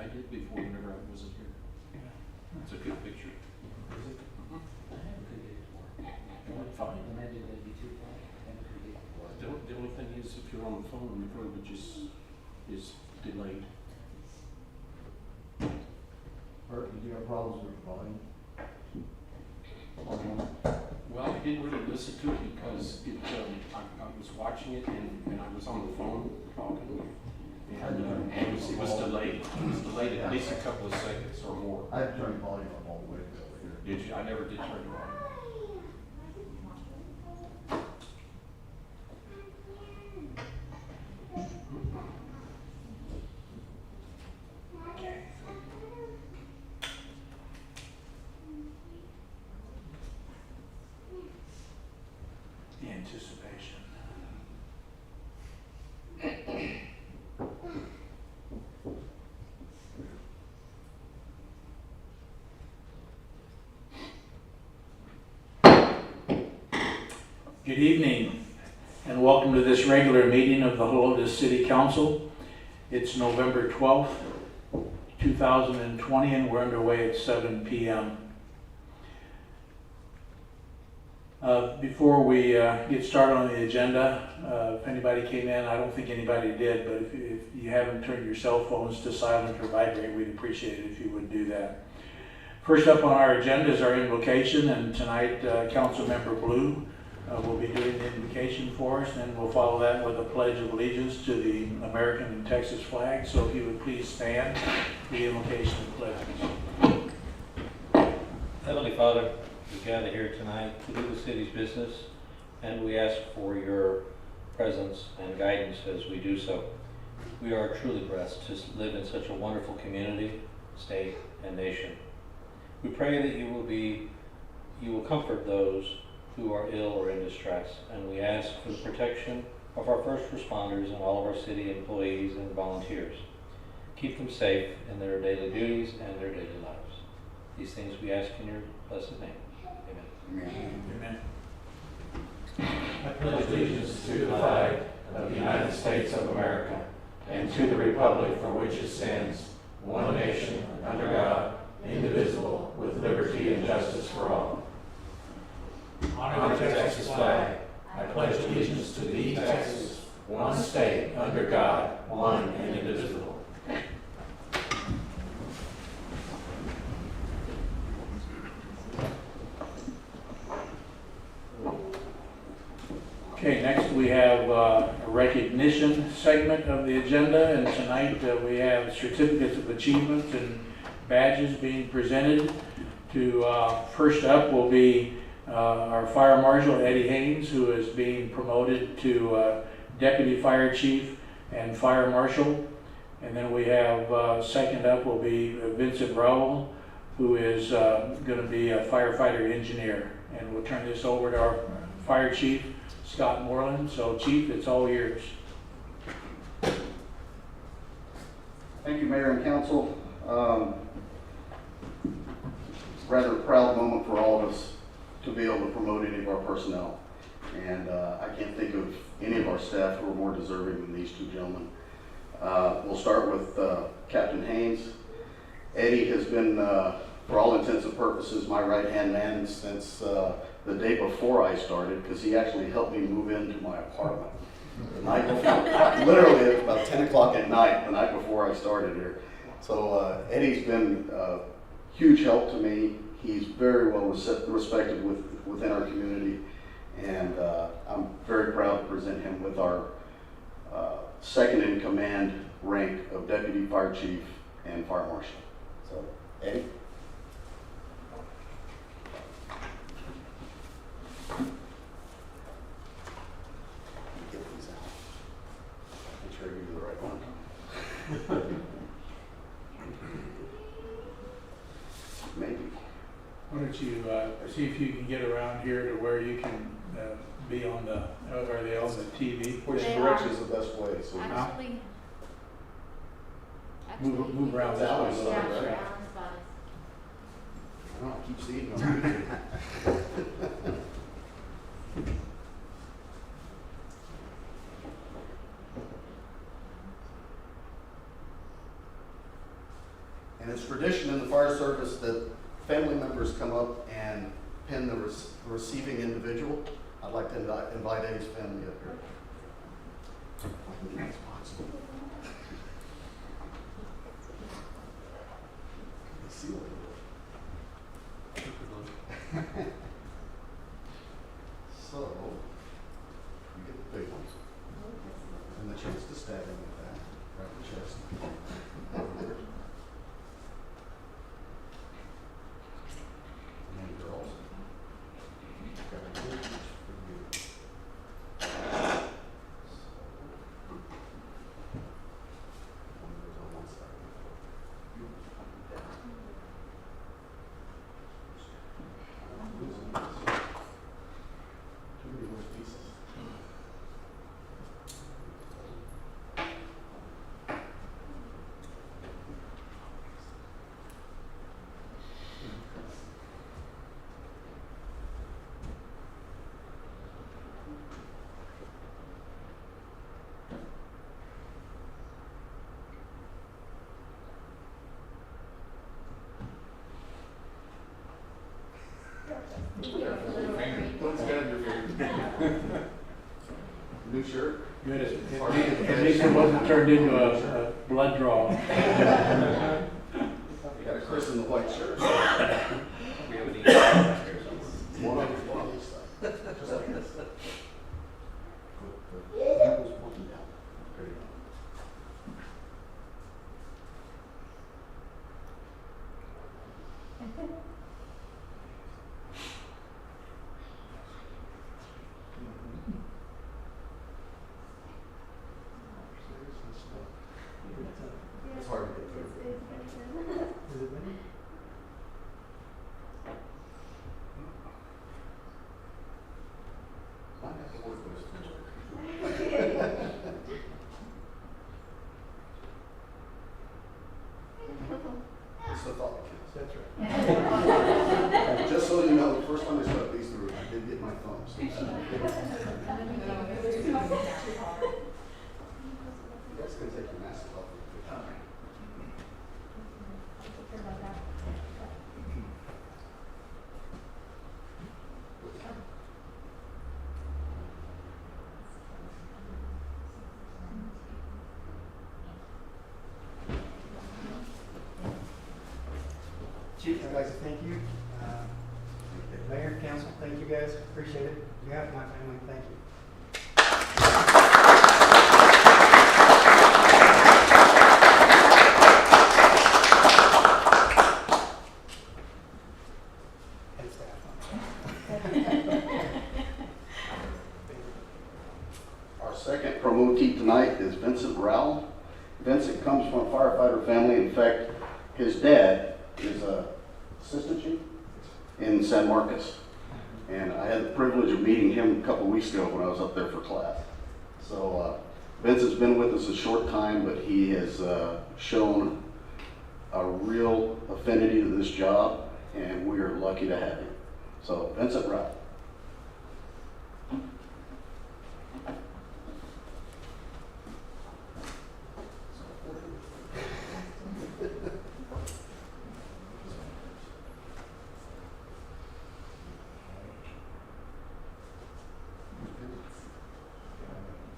did before whenever I wasn't here. Yeah. It's a good picture. Is it? I never could get it to work. It went fine. Imagine that'd be too far. I never could get it to work. The only thing is if you're on the phone, the phone would just is delayed. Bert, did you have problems with the volume? Well, I didn't really listen to it because I was watching it and I was on the phone talking. And it was delayed. It was delayed at least a couple of seconds or more. I had to turn the volume up all the way to over here. Did you? I never did turn it on. The anticipation. Good evening, and welcome to this regular meeting of the Helotes City Council. It's November 12th, 2020, and we're underway at 7 p.m. Before we get started on the agenda, if anybody came in, I don't think anybody did, but if you haven't turned your cell phones to silent or vibrate, we'd appreciate it if you would do that. First up on our agenda is our invocation, and tonight Councilmember Blue will be doing the invocation for us, and we'll follow that with a pledge of allegiance to the American and Texas flag. So if you would please stand for the invocation and pledge. Heavenly Father, we gather here tonight to do the city's business, and we ask for your presence and guidance as we do so. We are truly blessed to live in such a wonderful community, state, and nation. We pray that you will comfort those who are ill or in distress, and we ask for the protection of our first responders and all of our city employees and volunteers. Keep them safe in their daily duties and their daily lives. These things we ask in your blessed name. Amen. Amen. I pledge allegiance to the flag of the United States of America and to the republic for which it stands, one nation, under God, indivisible, with liberty and justice for all. Honor the Texas flag. I pledge allegiance to thee, Texas, one state, under God, one and indivisible. Okay, next we have a recognition segment of the agenda, and tonight we have certificates of achievement and badges being presented. First up will be our Fire Marshal Eddie Haynes, who is being promoted to Deputy Fire Chief and Fire Marshal. And then we have second up will be Vincent Rowell, who is going to be a firefighter engineer. And we'll turn this over to our Fire Chief, Scott Moreland. So Chief, it's all yours. Thank you, Mayor and Council. Rather proud moment for all of us to be able to promote any of our personnel. And I can't think of any of our staff who are more deserving than these two gentlemen. We'll start with Captain Haynes. Eddie has been, for all intents and purposes, my right-hand man since the day before I started, because he actually helped me move into my apartment. The night before, literally it was about 10 o'clock at night, the night before I started here. So Eddie's been a huge help to me. He's very well respected within our community, and I'm very proud to present him with our second in command rank of Deputy Fire Chief and Fire Marshal. So, Eddie. Get these out. Make sure I give you the right one. Maybe. Why don't you see if you can get around here to where you can be on the, are they on the TV? Which They direction are. is the best way? So Actually, Move around that way a little yeah, bit. sure, Right? Alan's spot is. I don't know, I keep seeing it on YouTube. And it's tradition in the fire service that family members come up and pin the receiving individual. I'd like to invite Eddie's family up here. That's possible. See what So, you get the big ones. And the chance to stab him with that, right in the chest. And then girls. Got a good reach for you. One goes on one side. Too many loose pieces. Don't stab your finger. New shirt? Good, at least it wasn't turned into a blood draw. You got a Chris in the white shirt. We have an email back here somewhere. One on each side. Just like this. Put the apples pointing down. There you go. It's hard to get through. Might have to work those through. It's the thought that counts. That's right. Just so you know, the first time I stuck these through, I did get my thumbs. You guys can take your masks off. Chief, I'd like to thank you. Mayor, council, thank you guys. Appreciate it. On behalf of my family, thank you. And staff. Our second promotee tonight is Vincent Rowell. Vincent comes from a firefighter family. In fact, his dad is a assistant chief in San Marcos. And I had the privilege of meeting him a couple of weeks ago when I was up there for class. So Vincent's been with us a short time, but he has shown a real affinity to this job, and we are lucky to have him. So Vincent Rowell.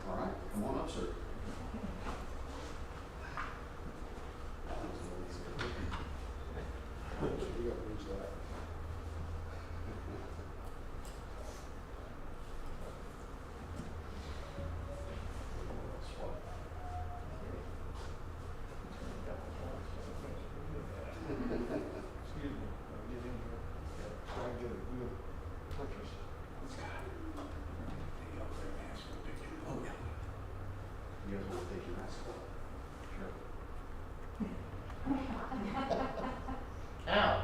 All right, come on up, sir. You gotta lose that. Excuse me, I'll get in here. Try and get a good picture. Oh, yeah. You guys want to take your mask off? Sure. Ow.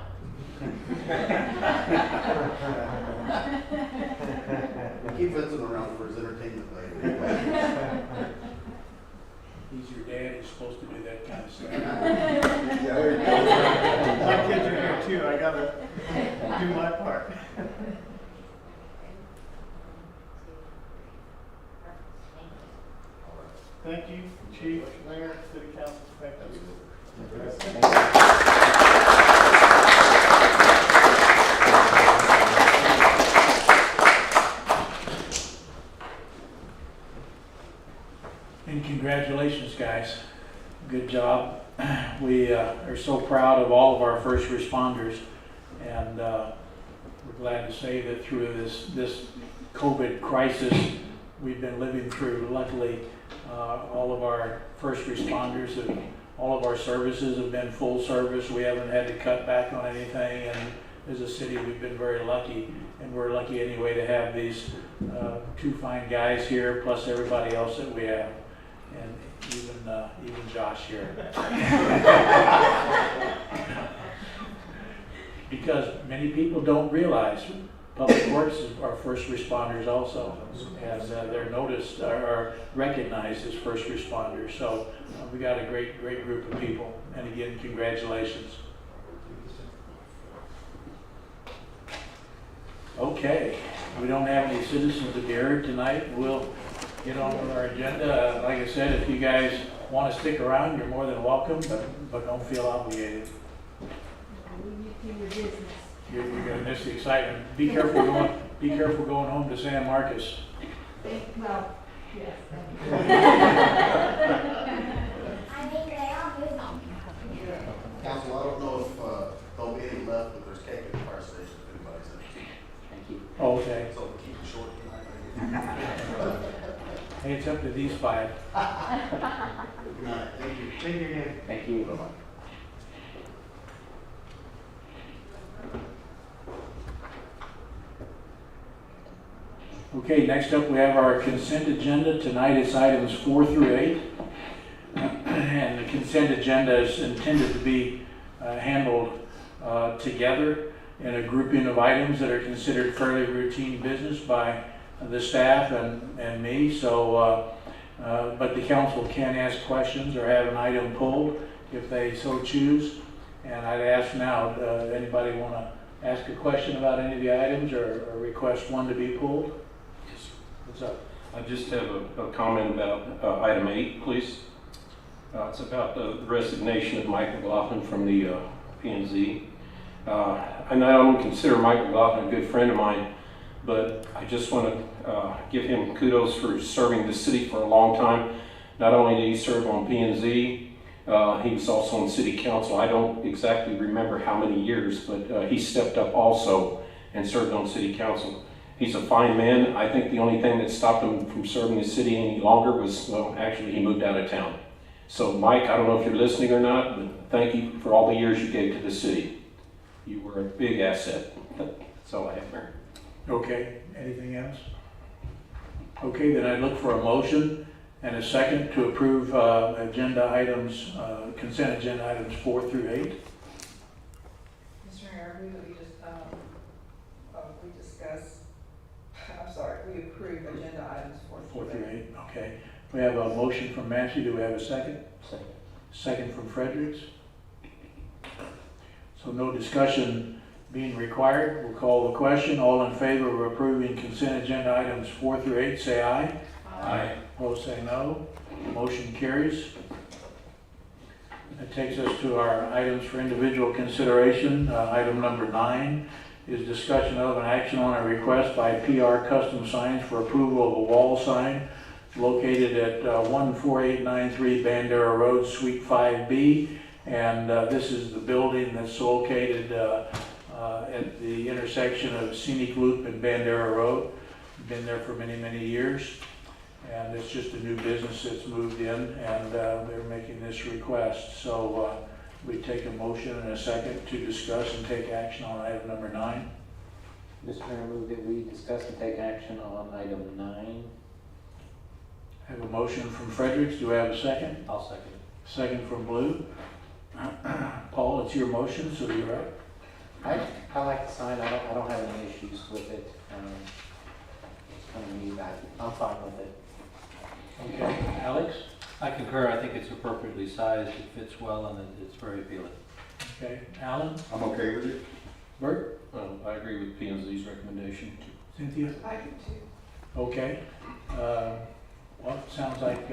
We keep Vincent around for his entertainment later. He's your dad, he's supposed to do that kind of stuff. Yeah, there you go. My kids are here too. I gotta do my part. Thank you, Chief, Mayor, City Council. Thank you. Absolutely. we are so proud of all of our first responders, and we're glad to say that through this COVID crisis we've been living through, luckily, all of our first responders, all of our services have been full service. We haven't had to cut back on anything, and as a city, we've been very lucky, and we're lucky anyway to have these two fine guys here, plus everybody else that we have, and even Josh here. Because many people don't realize Public Works are first responders also, and they're noticed or recognized as first responders. So we got a great group of people, and again, congratulations. Okay, we don't have any citizens to be heard tonight. We'll get on with our agenda. Like I said, if you guys want to stick around, you're more than welcome, but don't feel obligated. You're gonna miss the excitement. Be careful going home to San Marcos. Well, yes. Council, I don't know if there'll be any left, but there's cake at the fire station if anybody's interested. Thank you. Okay. So we'll keep it short tonight. Hey, it's up to these five. Good night. Thank you. Thank you again. Thank you. Bye-bye. Okay, next up we have our consent agenda. Tonight it's items 4 through 8. And the consent agenda is intended to be handled together in a grouping of items that are considered fairly routine business by the staff and me. So, but the council can ask questions or have an item pulled if they so choose. And I'd ask now, anybody want to ask a question about any of the items or request one to be pulled? What's up? I just have a comment about item 8, please. It's about the resignation of Mike McLaughlin from the P&Z. And I don't consider Mike McLaughlin a good friend of mine, but I just want to give him kudos for serving the city for a long time. Not only did he serve on P&Z, he was also on city council. I don't exactly remember how many years, but he stepped up also and served on city council. He's a fine man. I think the only thing that stopped him from serving the city any longer was, well, actually he moved out of town. So Mike, I don't know if you're listening or not, but thank you for all the years you gave to the city. You were a big asset. That's all I have, Mayor. Okay, anything else? Okay, then I'd look for a motion and a second to approve agenda items, consent agenda items 4 through 8. Mr. Mayor, we approve agenda items 4 through 8, okay. We have a motion from Matthew. Do we have a second? Second. Second from Fredericks. So no discussion being required. We'll call the question. All in favor of approving consent agenda items 4 through 8, say aye. Aye. Opposed, say no. Motion carries. That takes us to our items for individual consideration. Item number 9 is discussion of an action on a request by PR Custom Signs for approval of a wall sign located at 14893 Bandera Road, Suite 5B. And this is the building that's located at the intersection of Scenic Loop and Bandera Road. Been there for many, many years. And it's just a new business that's moved in, and they're making this request. So we take a motion and a second to discuss and take action on item number 9. Mr. Mayor, move that we discuss and take action on item 9. I have a motion from Fredericks. Do I have a second? I'll second it. Second from Blue. Paul, it's your motion, so you're right. I like the sign. I don't have any issues with it. It's kind of neat. I'm fine with it. Okay, Alex? I concur. I think it's appropriately sized, it fits well, and it's very appealing. Okay, Alan? I'm okay with it. Bert? I agree with P&Z's recommendation. Cynthia? I do too. Okay. Well, it sounds like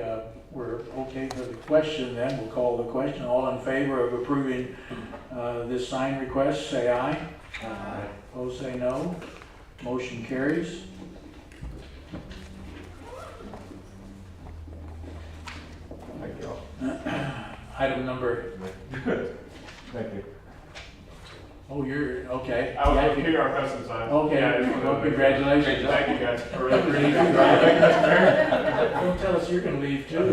we're okay for the question then. We'll call the question. All in favor of approving this sign request, say aye. Aye. Opposed, say no. Motion carries. Item number, Thank you. oh, you're, okay. I Yeah, was here our precedent sign. Okay, well, congratulations. Thank you guys. I really Don't appreciate it. tell us you're gonna leave too.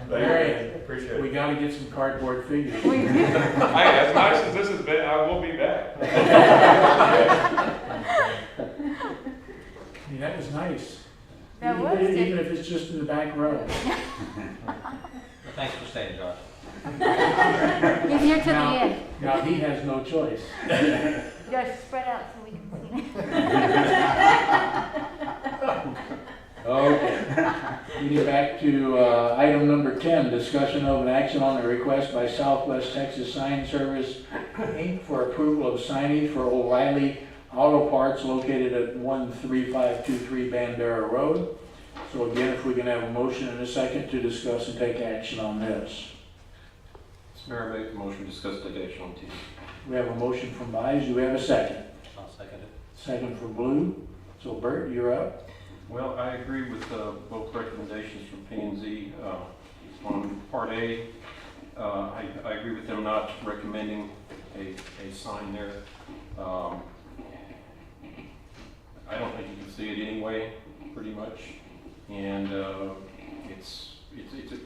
Marion, Appreciate we it. gotta get some cardboard figures. Hey, as nice as this has been, I will be back. Yeah, that was nice. That Even- was Even if it's just in the back row. Thanks for staying, Josh. He's here till the Now- end. Now, he has no choice. You guys spread out so we can see. Okay. We get back to item number 10, discussion of an action on the request by Southwest Texas Sign Service, Inc. for approval of signage for O'Reilly Auto Parts located at 13523 Bandera Road. So again, if we can have a motion and a second to discuss and take action on this. Mr. Mayor, I make the motion to discuss take action on T. We have a motion from Buys, do we have a second? I'll second it. Second from Blue. So Bert, you're up. Well, I agree with both recommendations from P and Z. On Part A, I agree with them not recommending a sign there. I don't think you can see it anyway, pretty much, and it's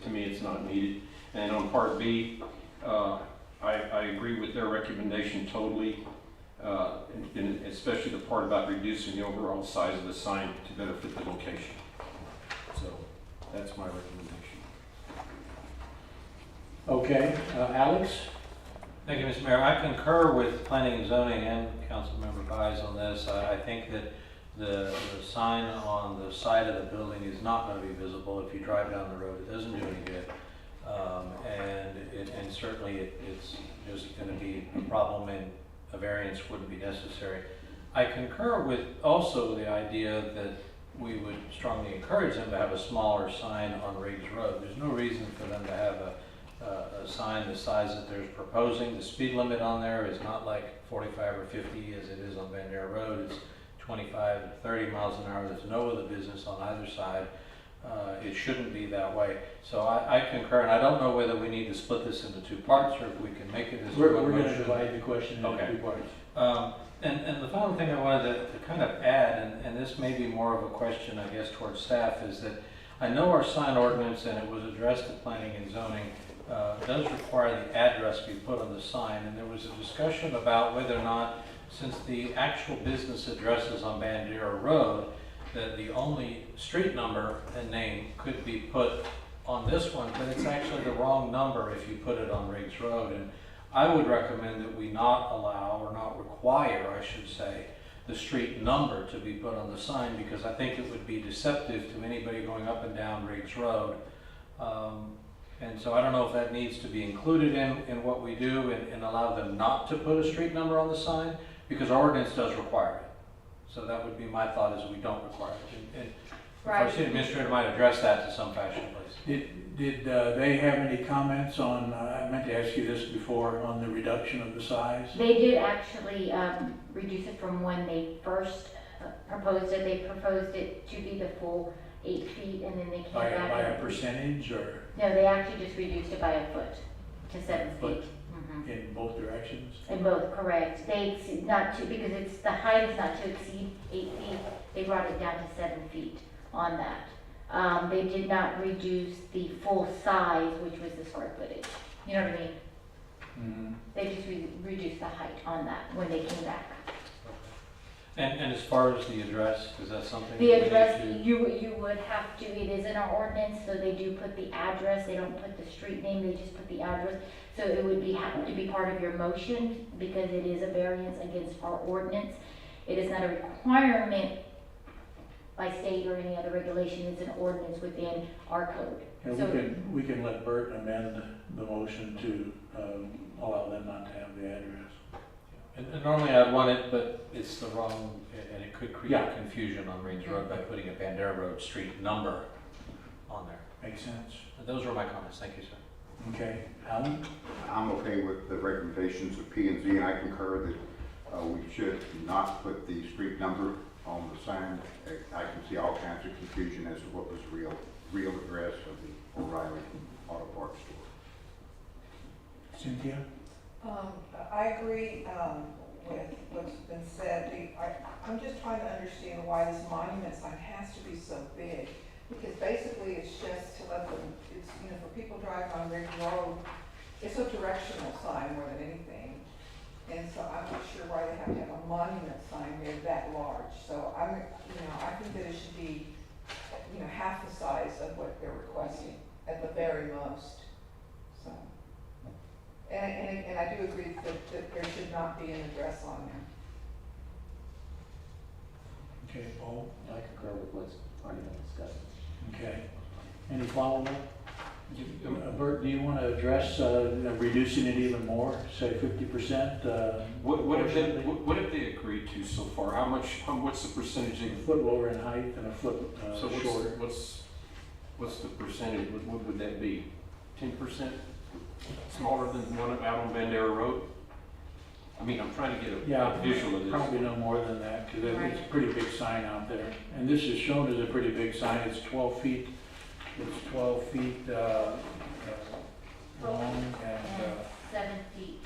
to me, it's not needed. And on Part B, I agree with their recommendation totally, and especially the part about reducing the overall size of the sign to better fit the location. So that's my recommendation. Okay, Alex? Thank you, Mr. Mayor. I concur with planning and zoning and Councilmember Buys on this. I think that the sign on the side of the building is not going to be visible. If you drive down the road, it doesn't do any good. And certainly it's just going to be a problem, and a variance wouldn't be necessary. I concur with also the idea that we would strongly encourage them to have a smaller sign on Riggs Road. There's no reason for them to have a sign the size that they're proposing. The speed limit on there is not like 45 or 50 as it is on Bandera Road. It's 25 to 30 miles an hour. There's no other business on either side. It shouldn't be that way. So I concur, and I don't know whether we need to split this into two parts or if we can make it as We're one going to motion. divide the question into Okay. two parts. And the final thing I wanted to kind of add, and this may be more of a question, I guess, towards staff, is that I know our sign ordinance, and it was addressed at planning and zoning, does require the address be put on the sign, and there was a discussion about whether or not, since the actual business address is on Bandera Road, that the only street number and name could be put on this one, but it's actually the wrong number if you put it on Riggs Road. And I would recommend that we not allow, or not require, I should say, the street number to be put on the sign, because I think it would be deceptive to anybody going up and down Riggs Road. And so I don't know if that needs to be included in what we do and allow them not to put a street number on the sign, because our ordinance does require it. So that would be my thought, is we don't require it. And if our city administrator might address that to some fashion, please. Did they have any comments on, I meant to ask you this before, on the reduction of the size? They did actually reduce it from when they first proposed it. They proposed it to be the full 8 feet, and then they came By back. a percentage or No, they actually just reduced it by a foot to 7 Foot. feet. Mhm. in both directions? In both, correct. They exceed, not to, because it's, the height is not to exceed 8 feet. They brought it down to 7 feet on that. They did not reduce the full size, which was the square footage. You know what I mean? Mhm. They just reduced the height on that when they came back. And as far as the address, is that something? The that we address, need to- you would have to, it is in our ordinance, so they do put the address, they don't put the street name, they just put the address. So it would be, have to be part of your motion, because it is a variance against our ordinance. It is not a requirement by state or any other regulation, it's an ordinance within our code. And So- we can let Bert amend the motion to allow them not to have the address. And normally I'd want it, but it's the wrong, and it could create Yeah. confusion on Range Road by putting a Bandera Road street number on there. Makes sense? And those were my comments. Thank you, sir. Okay, Alan? I'm okay with the recommendations of P and Z, and I concur that we should not put the street number on the sign. I can see all kinds of confusion as to what was the real address of the O'Reilly Auto Parts store. Cynthia? I agree, with what's been said. I'm just trying to understand why this monument sign has to be so big. Because basically it's just to let them, it's, for people driving on Ridge Road, it's a directional sign more than anything. And so I'm not sure why they have to have a monument sign made that large. So I think that it should be, half the size of what they're requesting at the very most. So, and I do agree that there should not be an address on there. Okay, Paul? I concur with what's already been discussed. Okay. Any follow-up? Bert, do you want to address reducing it even more, say 50%? What have they agreed to so far? What's the percentage? A foot lower in height and a foot So shorter. what's the percentage? What would that be? 10%? Smaller than the one out on Bandera Road? I mean, I'm trying to get a visual of this. Probably no more than that, because it's a pretty big sign out there. And this is shown as a pretty big sign. It's 12 feet. It's 12 feet long and 7 feet.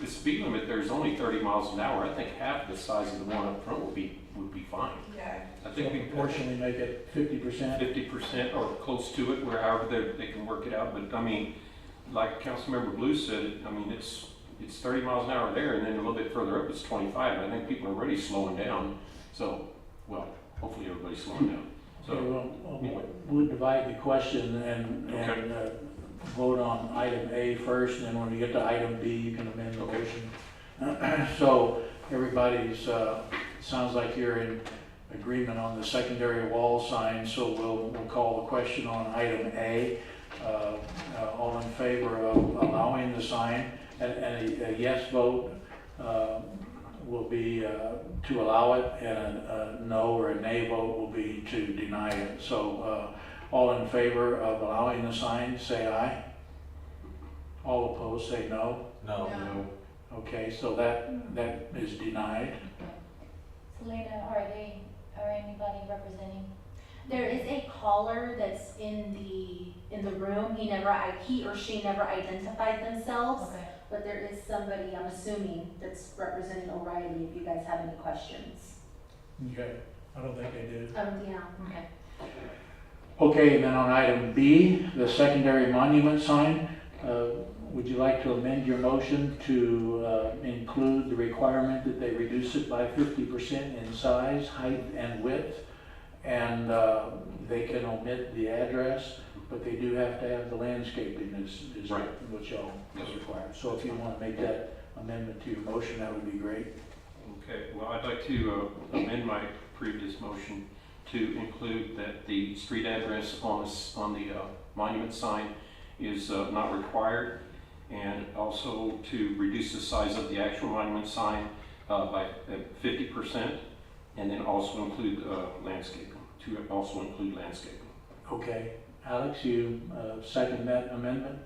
The speed limit there is only 30 miles an hour. I think half the size of the one up front would be fine. Yeah. I think we proportionally make it 50%. 50% or close to it, where however they can work it out. But I mean, like Councilmember Blue said, it's 30 miles an hour there, and then a little bit further up it's 25. And I think people are already slowing down. So, well, hopefully everybody's slowing down. So, Okay, we'll divide the question and vote on item A first, and then when we get to item B, you can amend the motion. So everybody's, sounds like you're in agreement on the secondary wall sign, so we'll call the question on item A. All in favor of allowing the sign, and a yes vote will be to allow it, and a no or a nay vote will be to deny it. So all in favor of allowing the sign, say aye. All opposed, say no. No. Okay, so that is denied. Selena, are anybody representing? There is a caller that's in the room. He or she never identified themselves, Okay. but there is somebody, I'm assuming, that's representing O'Reilly if you guys have any questions. Okay, I don't think I did. Yeah. Okay. Okay, and then on item B, the secondary monument sign, would you like to amend your motion to include the requirement that they reduce it by 50% in size, height, and width? And they can omit the address, but they do have to have the landscaping is Right. what y'all require. So if you want to make that amendment to your motion, that would be great. Okay, well, I'd like to amend my previous motion to include that the street address on the monument sign is not required, and also to reduce the size of the actual monument sign by 50%, and then also include landscaping, to also include landscaping. Okay, Alex, you second that amendment?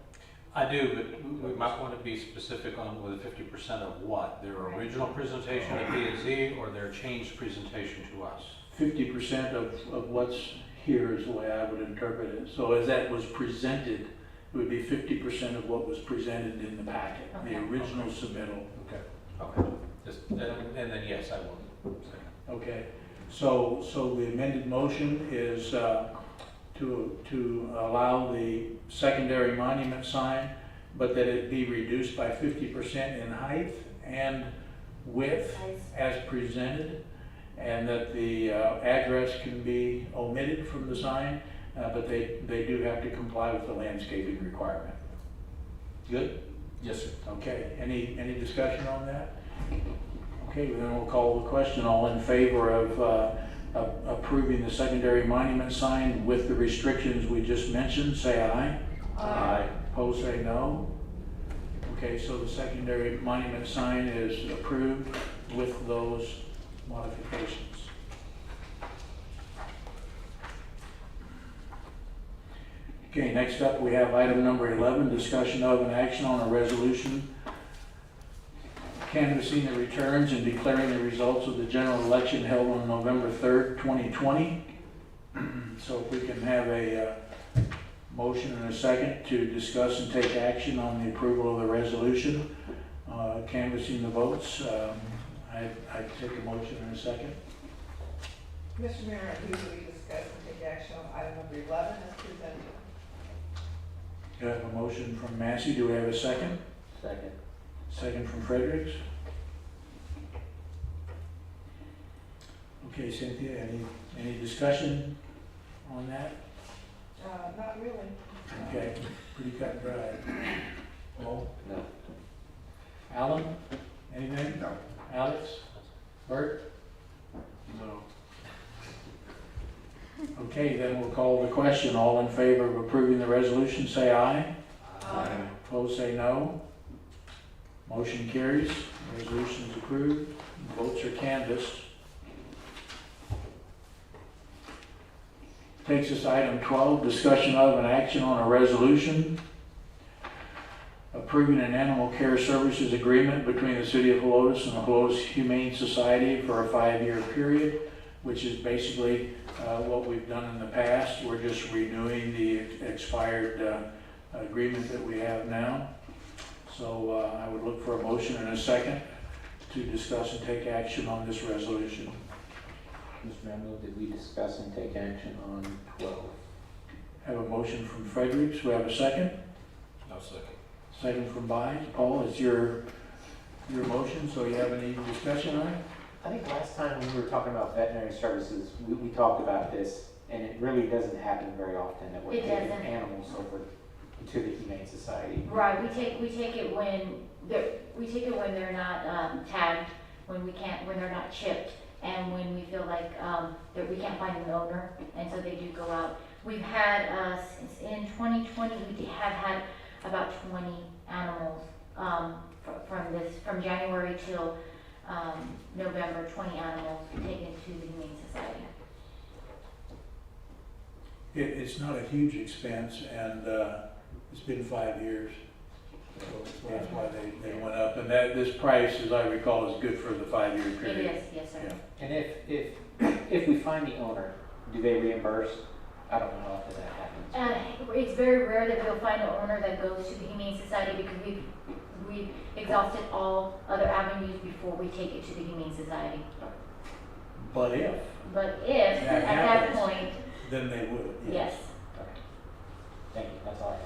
I do, but we might want to be specific on with 50% of what? Their original presentation at P&Z or their changed presentation to us? 50% of what's here is the way I would interpret it. So as that was presented, it would be 50% of what was presented in the packet, the original submittal. Okay. And then yes, I will. Okay, so the amended motion is to allow the secondary monument sign, but that it be reduced by 50% in height and width as presented, and that the address can be omitted from the sign, but they do have to comply with the landscaping requirement. Good? Yes, sir. Okay, any discussion on that? Okay, then we'll call the question. All in favor of approving the secondary monument sign with the restrictions we just mentioned, say aye. Aye. Opposed, say no. Okay, so the secondary monument sign is approved with those modifications. Okay, next up we have item number 11, discussion of and action on a resolution canvassing the returns and declaring the results of the general election held on November 3rd, 2020. So if we can have a Motion and a second to discuss and take action on the approval of the resolution, canvassing the votes. I'd take a motion in a second. Mr. Mayor, I move that we discuss and take action on item number 11 as presented. We have a motion from Massey. Do we have a second? Second. Second from Fredericks. Okay, Cynthia, any discussion on that? Not really. Okay, pretty cut and dry. Paul? No. Alan? Anything? No. Alex? Bert? No. Okay, then we'll call the question. All in favor of approving the resolution, say aye. Opposed, say no. Motion carries. Resolution is approved. Votes are canvassed. Takes us to item 12, discussion of and action on a resolution approving an animal care services agreement between the City of Helotes and the Helotes Humane Society for a 5-year period, which is basically what we've done in the past. We're just renewing the expired agreement that we have now. So I would look for a motion and a second to discuss and take action on this resolution. Mr. Mayor, I move that we discuss and take action on 12. Have a motion from Fredericks. We have a second. No second. Second from Byes. Paul, it's your motion, so you have any discussion on it? I think last time when we were talking about veterinary services, we talked about this, and it really doesn't happen very often that we're It taking doesn't. animals over to the Humane Society. Right, we take it when they're not tagged, when they're not chipped, and when we feel like that we can't find an owner, and so they do go out. We've had since in 2020 we have had about 20 animals from January till November. 20 animals taken to the Humane Society. It's not a huge expense, and it's been 5 years. So that's why they went up. And this price, as I recall, is good for the 5-year It period. is, yes, sir. Yeah. And if we find the owner, do they reimburse? I don't know how often that happens. It's very rare that we'll find an owner that goes to the Humane Society because we've exhausted all other avenues before we take it to the Humane Society. But if, But if, That at that happens. point, then they would. yes. Okay. Thank you, that's all I have.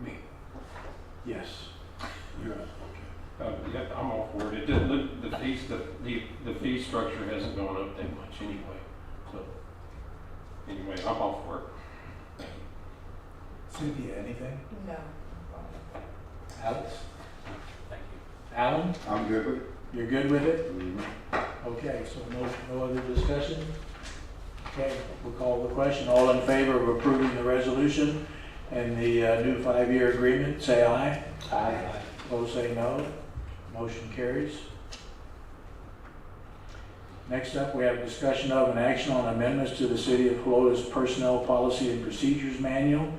Me. Yes. You're up. Yeah, I'm all for it. It didn't look, the fee structure hasn't gone up that much anyway. So, anyway, I'm all for it. Cynthia, anything? No. Alex? Thank you. Alan? I'm good with it. You're good with it? Mhm. Okay, so no other discussion? Okay, we'll call the question. All in favor of approving the resolution and the new 5-year agreement, say aye. Aye. Opposed, say no. Motion carries. Next up, we have discussion of and action on amendments to the City of Helotes Personnel Policy and Procedures Manual.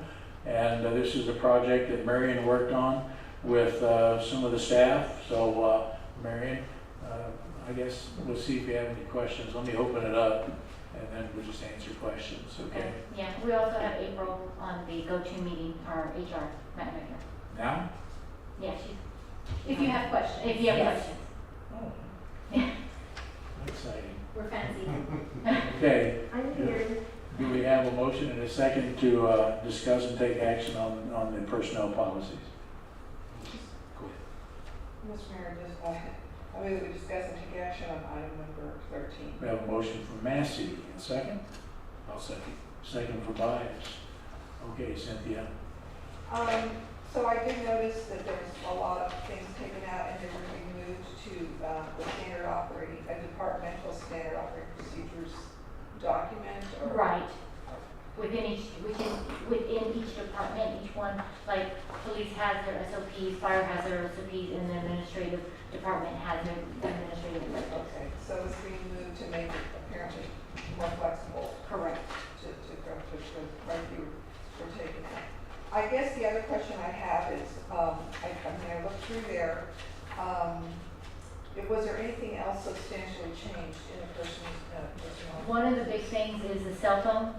And this is a project that Marion worked on with some of the staff. So Marion, I guess we'll see if you have any questions. Let me open it up and then we'll just answer questions, okay? Yeah, we also have April on the go-to meeting, our HR manager. Now? Yeah, she's, If you have questions. if you have Yes. questions. Oh. Yeah. Exciting. We're fancy. Okay, I'm here. do we have a motion and a second to discuss and take action on the personnel policies? Mr. Mayor, I move that we discuss and take action on item number 13. We have a motion from Massey, a second? I'll second. Second from Byers. Okay, Cynthia. So I did notice that there's a lot of things taken out and they were being moved to the a departmental standard operating procedures document or? Right. Within each department, each one, like police has their SOPs, fire has their SOPs, and the administrative department has their administrative SOPs. Okay, so it's being moved to make it apparently more flexible. Correct. To right you were taking that. I guess the other question I have is, I looked through there, Was there anything else substantially changed in the person's personnel? One of the big things is the cell phone.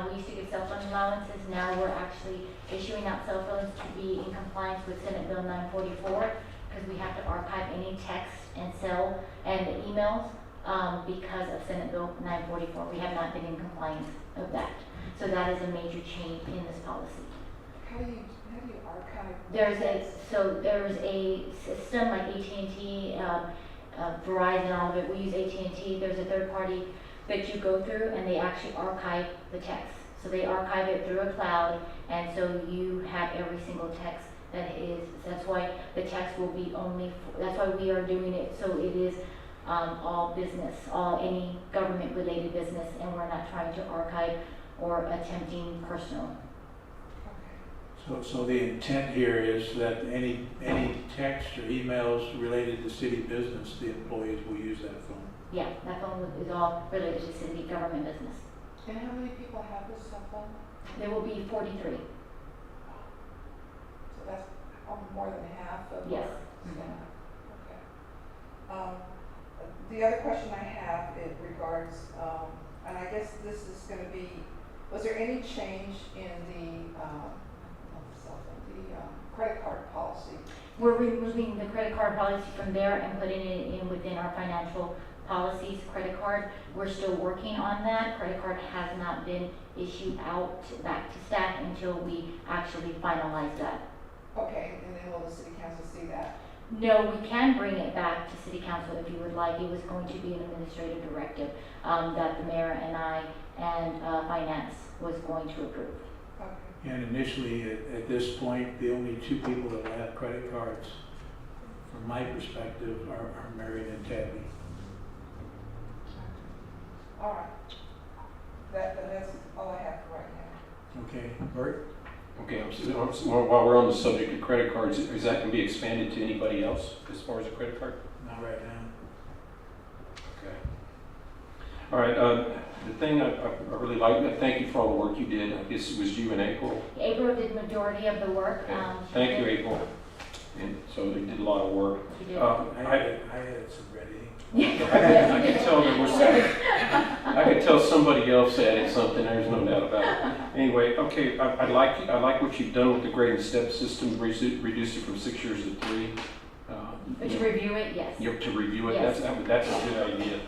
We used to get cell phone allowances. Now we're actually issuing out cell phones to be in compliance with Senate Bill 944 because we have to archive any text and cell and emails because of Senate Bill 944. We have not been in compliance of that. So that is a major change in this policy. How do you archive? There's a system like AT&T, Verizon, all of it. We use AT&T. There's a third party that you go through, and they actually archive the text. So they archive it through a cloud, and so you have every single text that is. That's why the text will be only. That's why we are doing it. So it is all business, any government-related business, and we're not trying to archive or attempting personal. So the intent here is that any text or emails related to city business, the employees will use that phone. Yeah, that phone is all related to city government business. And how many people have this cell phone? There will be 43. So that's more than half of Yes. our staff. Okay. The other question I have, it regards, and I guess this is going to be, was there any change in the credit card policy? We're removing the credit card policy from there and putting it in within our financial policies, credit card. We're still working on that. Credit card has not been issued out back to staff until we actually finalize that. Okay, and then will the city council see that? No, we can bring it back to city council if you would like. It was going to be an administrative directive that the mayor and I and finance was going to approve. Okay. And initially, at this point, the only two people that will have credit cards, from my perspective, are Mary and Tabby. All right. That's all I have for right now. Okay, Bert? Okay, while we're on the subject of credit cards, is that going to be expanded to anybody else as far as a credit card? Not right now. Okay. All right, the thing I really like, thank you for all the work you did. I guess it was you and April. April did majority of the work. Okay. Thank you, April. And so they did a lot of work. She did. I had some ready. I could tell there was, I could tell somebody else added something, there's no doubt about it. Anyway, okay, I like what you've done with the grade and step system, reduce it from 6 years to 3. But to review it, yes. You have to review it, Yes. that's a good idea.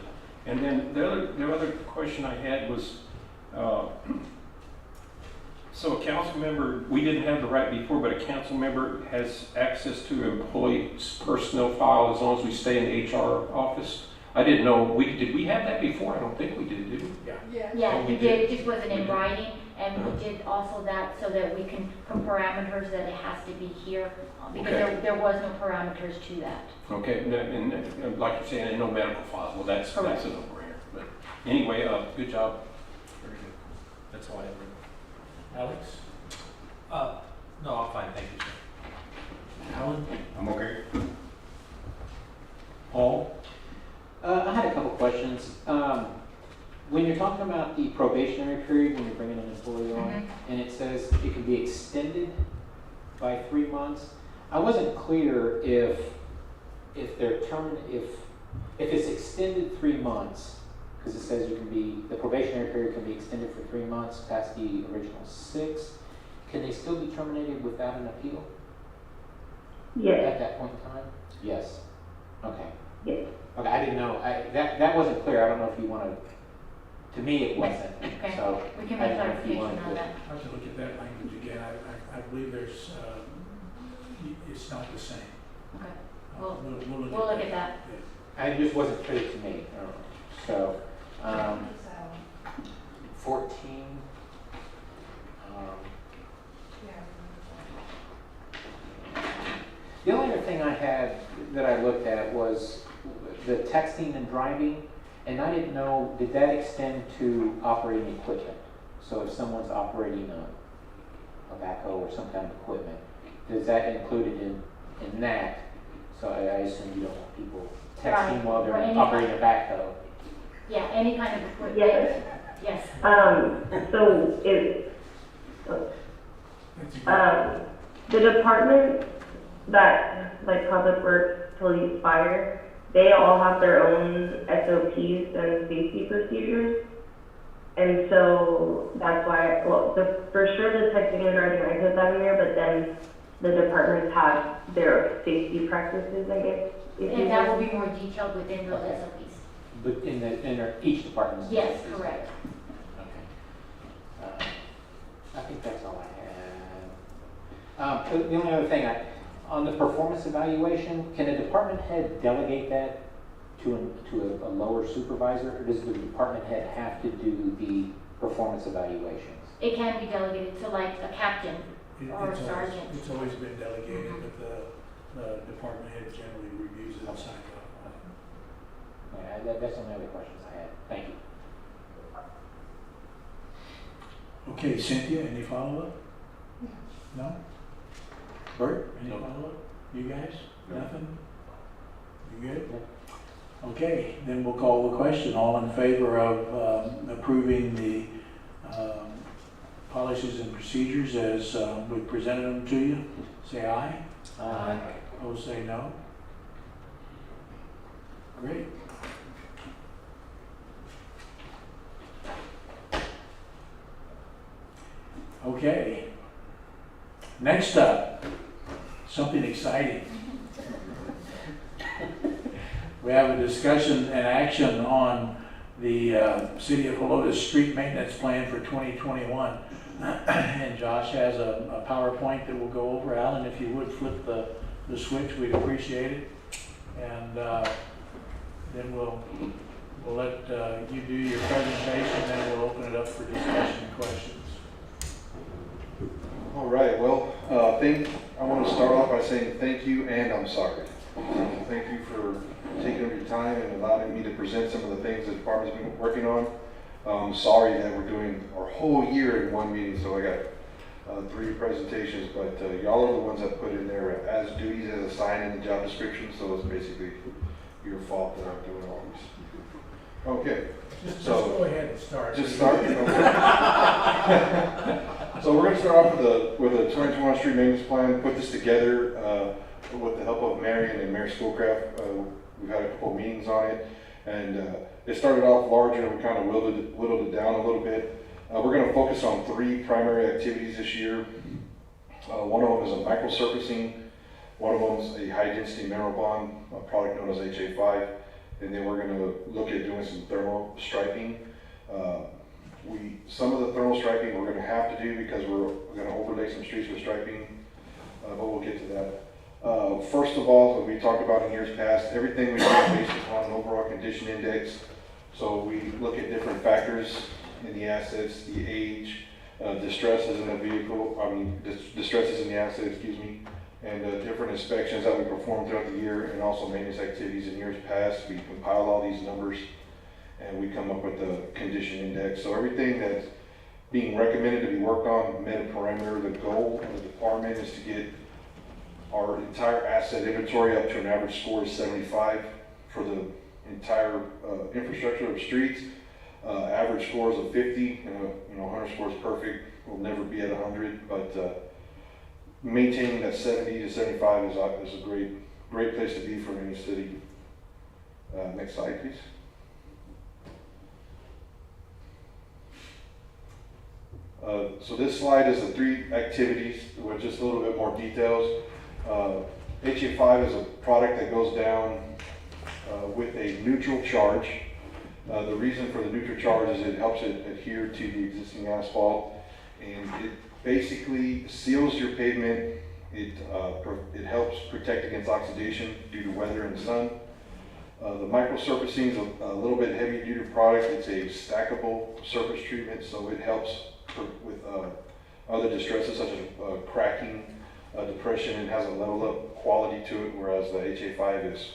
And then the other question I had was, so a council member, we didn't have the right before, but a council member has access to an employee's personnel file as long as we stay in the HR office. I didn't know, did we have that before? I don't think we did we? Yeah. Yeah. Yeah, Oh, we we did. It did. just wasn't in writing, and we did also that so that we can put parameters that it has to be here, because Okay. there was no parameters to that. Okay, and like you're saying, no medical files, well, that's a Correct. no-brainer. But anyway, good job. Very good. That's all I have. Alex? No, I'm fine, thank you, sir. Alan? I'm okay. Paul? I had a couple questions. When you're talking about the probationary period, when you're bringing an employee on, and it says it can be extended by 3 months, I wasn't clear if they're if it's extended 3 months, because it says the probationary period can be extended for 3 months past the original 6. Can they still be terminated without an appeal? Yes. At that point in time? Yes. Okay. Yes. Okay, I didn't know. That wasn't clear. I don't know if you wanted. To me, it wasn't. Okay. So We can I make don't know if you clarification wanted on to- that. I have to look at that language again. I believe there's, it's not the same. Okay. We'll We'll look at that. It just wasn't clear to me. So, 14. The only other thing I had that I looked at was the texting and driving, and I didn't know, did that extend to operating equipment? So if someone's operating a backhoe or some kind of equipment, is that included in that? So I assume you don't want people texting while they're Or any operating a backhoe. Yeah, any kind of equipment. Yes. Yes. So the department that, like Public Works, Police, Fire, they all have their own SOPs and safety procedures. And so that's why, well, for sure the texting and driving, I put that in there, but then the departments have their safety practices, I guess. And that will be more detailed within those SOPs. But each department's. Yes, correct. Okay. I think that's all I have. The only other thing, on the performance evaluation, can a department head delegate that to a lower supervisor, or does the department head have to do the performance evaluations? It can be delegated to like a captain or a sergeant. It's always been delegated, but the department head generally reviews it and signs off on it. Yeah, that's the only other questions I had. Thank you. Okay, Cynthia, any follow-up? No? Bert, any follow-up? You guys? Nothing? You good? Okay, then we'll call the question. All in favor of approving the policies and procedures as we presented them to you, say aye. Aye. Opposed, say no. Great. Okay. Next up, something exciting. We have a discussion and action on the City of Helotes street maintenance plan for 2021. And Josh has a PowerPoint that we'll go over. Alan, if you would flip the switch, we'd appreciate it. And then we'll let you do your presentation, then we'll open it up for discussion and questions. All right, well, I want to start off by saying thank you and I'm sorry. Thank you for taking up your time and allowing me to present some of the things the department's been working on. Sorry that we're doing our whole year in one meeting, so I got 3 presentations, but y'all are the ones that put in there as duties as assigned in the job description, so it's basically your fault that I'm doing all these. Okay. Just So, go ahead and start. Just start? Okay. So we're going to start off with a 2021 street maintenance plan, put this together with the help of Marion and Mayor Schoolcraft. We've had a couple meetings on it, and it started off larger and we kind of whittled it down a little bit. We're going to focus on 3 primary activities this year. One of them is a microsurfacing, one of them is a high-density mineral bond, a product known as HA5, and then we're going to look at doing some thermal striping. Some of the thermal striping we're going to have to do because we're going to overlay some streets with striping, but we'll get to that. First of all, as we talked about in years past, everything we do is based upon an overall condition index. So we look at different factors in the assets, the age, distresses in the vehicle, distresses in the asset, and different inspections that we perform throughout the year, and also maintenance activities in years past. We compile all these numbers and we come up with a condition index. So everything that's being recommended to be worked on met a parameter. The goal of the department is to get our entire asset inventory up to an average score of 75 for the entire infrastructure of streets. Average scores of 50, 100 scores perfect. We'll never be at 100, but maintaining that 70 to 75 is a great place to be for any city. Next slide, please. So this slide is the 3 activities with just a little bit more details. HA5 is a product that goes down with a neutral charge. The reason for the neutral charge is it helps it adhere to the existing asphalt, and it basically seals your pavement. It helps protect against oxidation due to weather and sun. The microsurfacing is a little bit heavy duty product. It's a stackable surface treatment, so it helps with other distresses such as cracking, depression, and has a level up quality to it, whereas the HA5 is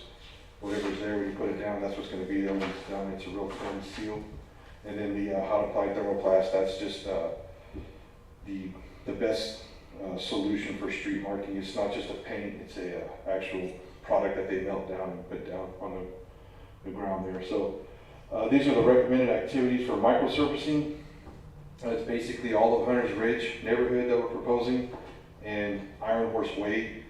whatever's there when you put it down, that's what's going to be there when it's done. It's a real thin seal. And then the hot applied thermoplast, that's just the best solution for street marking. It's not just a paint, it's a actual product that they melt down and put down on the ground there. So these are the recommended activities for microsurfacing. It's basically all of Hunter's Ridge neighborhood that we're proposing and Iron Horse Way.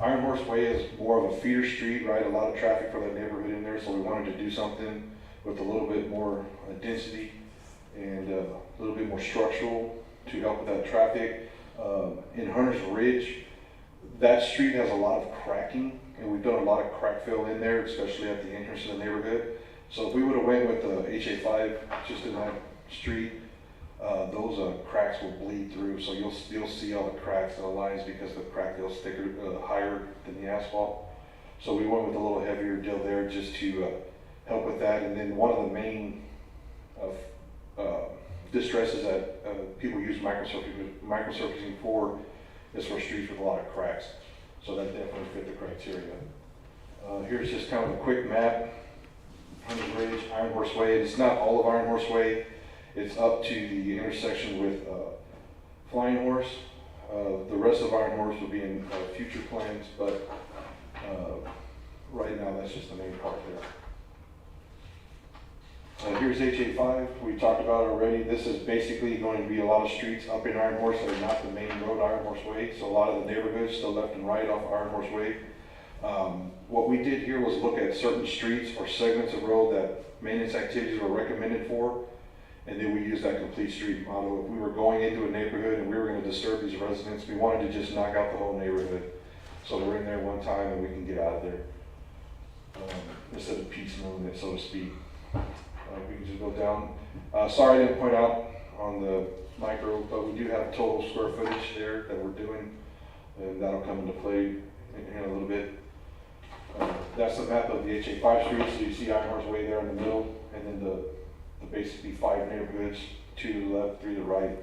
Iron Horse Way is more of a feeder street, right? A lot of traffic for that neighborhood in there, so we wanted to do something with a little bit more density and a little bit more structural to help with that traffic. In Hunter's Ridge, that street has a lot of cracking, and we've done a lot of crack fill in there, especially at the entrance to the neighborhood. So if we would have went with the HA5 just in that street, those cracks will bleed through. So you'll see all the cracks and the lines because the crack fill's thicker, higher than the asphalt. So we went with a little heavier deal there just to help with that. And then one of the main distresses that people use microsurfacing for is for streets with a lot of cracks. So that definitely fit the criteria. Here's just kind of a quick map. Hunter's Ridge, Iron Horse Way. It's not all of Iron Horse Way. It's up to the intersection with Flying Horse. The rest of Iron Horse will be in future plans, but right now that's just the main part there. Here's HA5. We talked about it already. This is basically going to be a lot of streets up in Iron Horse that are not the main road, Iron Horse Way. So a lot of the neighborhoods still left and right off Iron Horse Way. What we did here was look at certain streets or segments of road that maintenance activities were recommended for, and then we used that complete street model. If we were going into a neighborhood and we were going to disturb these residents, we wanted to just knock out the whole neighborhood. So we're in there one time and we can get out of there. Instead of piecemealing it, so to speak. We can just go down. Sorry I didn't point out on the micro, but we do have total square footage there that we're doing, and that'll come into play in a little bit. That's the map of the HA5 streets. So you see Iron Horse Way there in the middle, and then the basically 5 neighborhoods, 2 to the left, 3 to the right,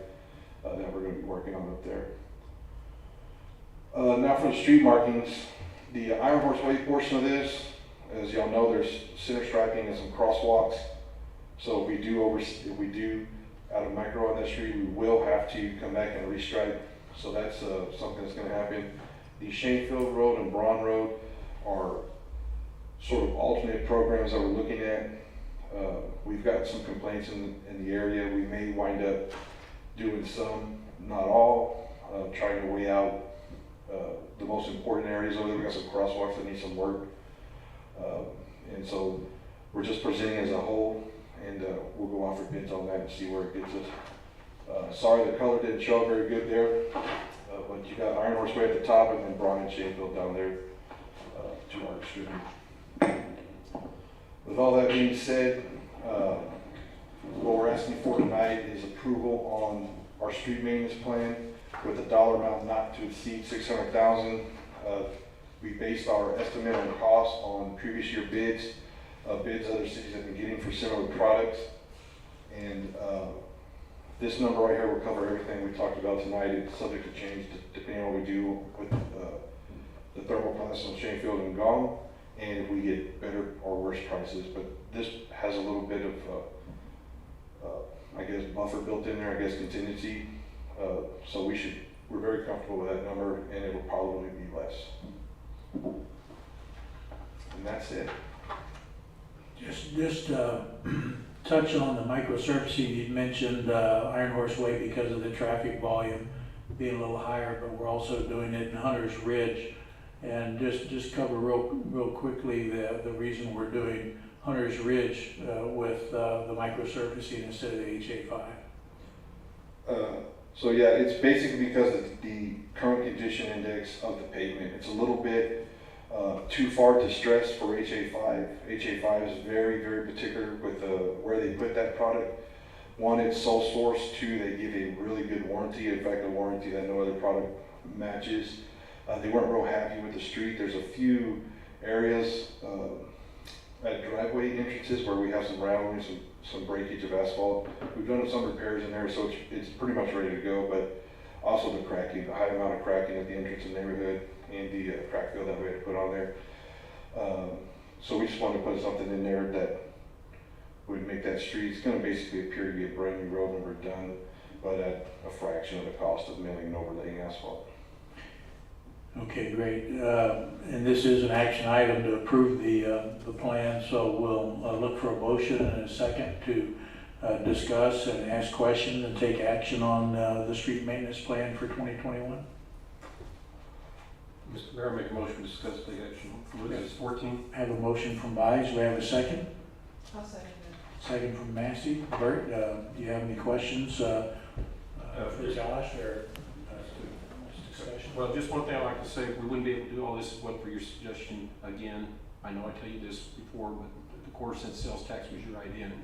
that we're going to be working on up there. Now for the street markings, the Iron Horse Way portion of this, as y'all know, there's center striping and some crosswalks. So if we do out of micro on that street, we will have to come back and restripe. So that's something that's going to happen. The Shanefield Road and Braun Road are sort of alternate programs that we're looking at. We've got some complaints in the area. We may wind up doing some, not all, trying to weigh out the most important areas over there. We've got some crosswalks that need some work. And so we're just presenting as a whole, and we'll go off for bids on that and see where it gets us. Sorry the color didn't show up very good there, but you got Iron Horse Way at the top and then Braun and Shanefield down there to our extreme. With all that being said, what we're asking for tonight is approval on our street maintenance plan with a dollar amount not to exceed $600,000. We based our estimate on cost on previous year bids other cities have been getting for similar products. And this number right here will cover everything we talked about tonight. It's subject to change depending on what we do with the thermoplast on Shanefield and Gong, and if we get better or worse prices. But this has a little bit of, I guess, buffer built in there, I guess contingency. So we're very comfortable with that number, and it will probably be less. And that's it. Just touch on the microsurfacing. You mentioned Iron Horse Way because of the traffic volume being a little higher, but we're also doing it in Hunter's Ridge. And just cover real quickly the reason we're doing Hunter's Ridge with the microsurfacing instead of the HA5. So yeah, it's basically because of the current condition index of the pavement. It's a little bit too far to stress for HA5. HA5 is very, very particular with where they put that product. One, it's sole source. 2, they give a really good warranty. In fact, a warranty that no other product matches. They weren't real happy with the street. There's a few areas at driveway entrances where we have some rattling, some breakage of asphalt. We've done some repairs in there, so it's pretty much ready to go, but also the cracking, the high amount of cracking at the entrance of the neighborhood and the crack fill that we had to put on there. So we just wanted to put something in there that would make that street, it's going to basically appear to be a brand new road when we're done, but at a fraction of the cost of milling and overlaying asphalt. Okay, great. And this is an action item to approve the plan, so we'll look for a motion and a second to discuss and ask questions and take action on the street maintenance plan for 2021. Mr. Mayor, make a motion to discuss take action. What is this, 14? I have a motion from Buys, do we have a second? I'll second it. Second from Massey. Bert, do you have any questions for Josh or discussion? Well, just one thing I'd like to say, we wouldn't be able to do all this if it wasn't for your suggestion. Again, I know I tell you this before, but the quarter cent sales tax was your idea, and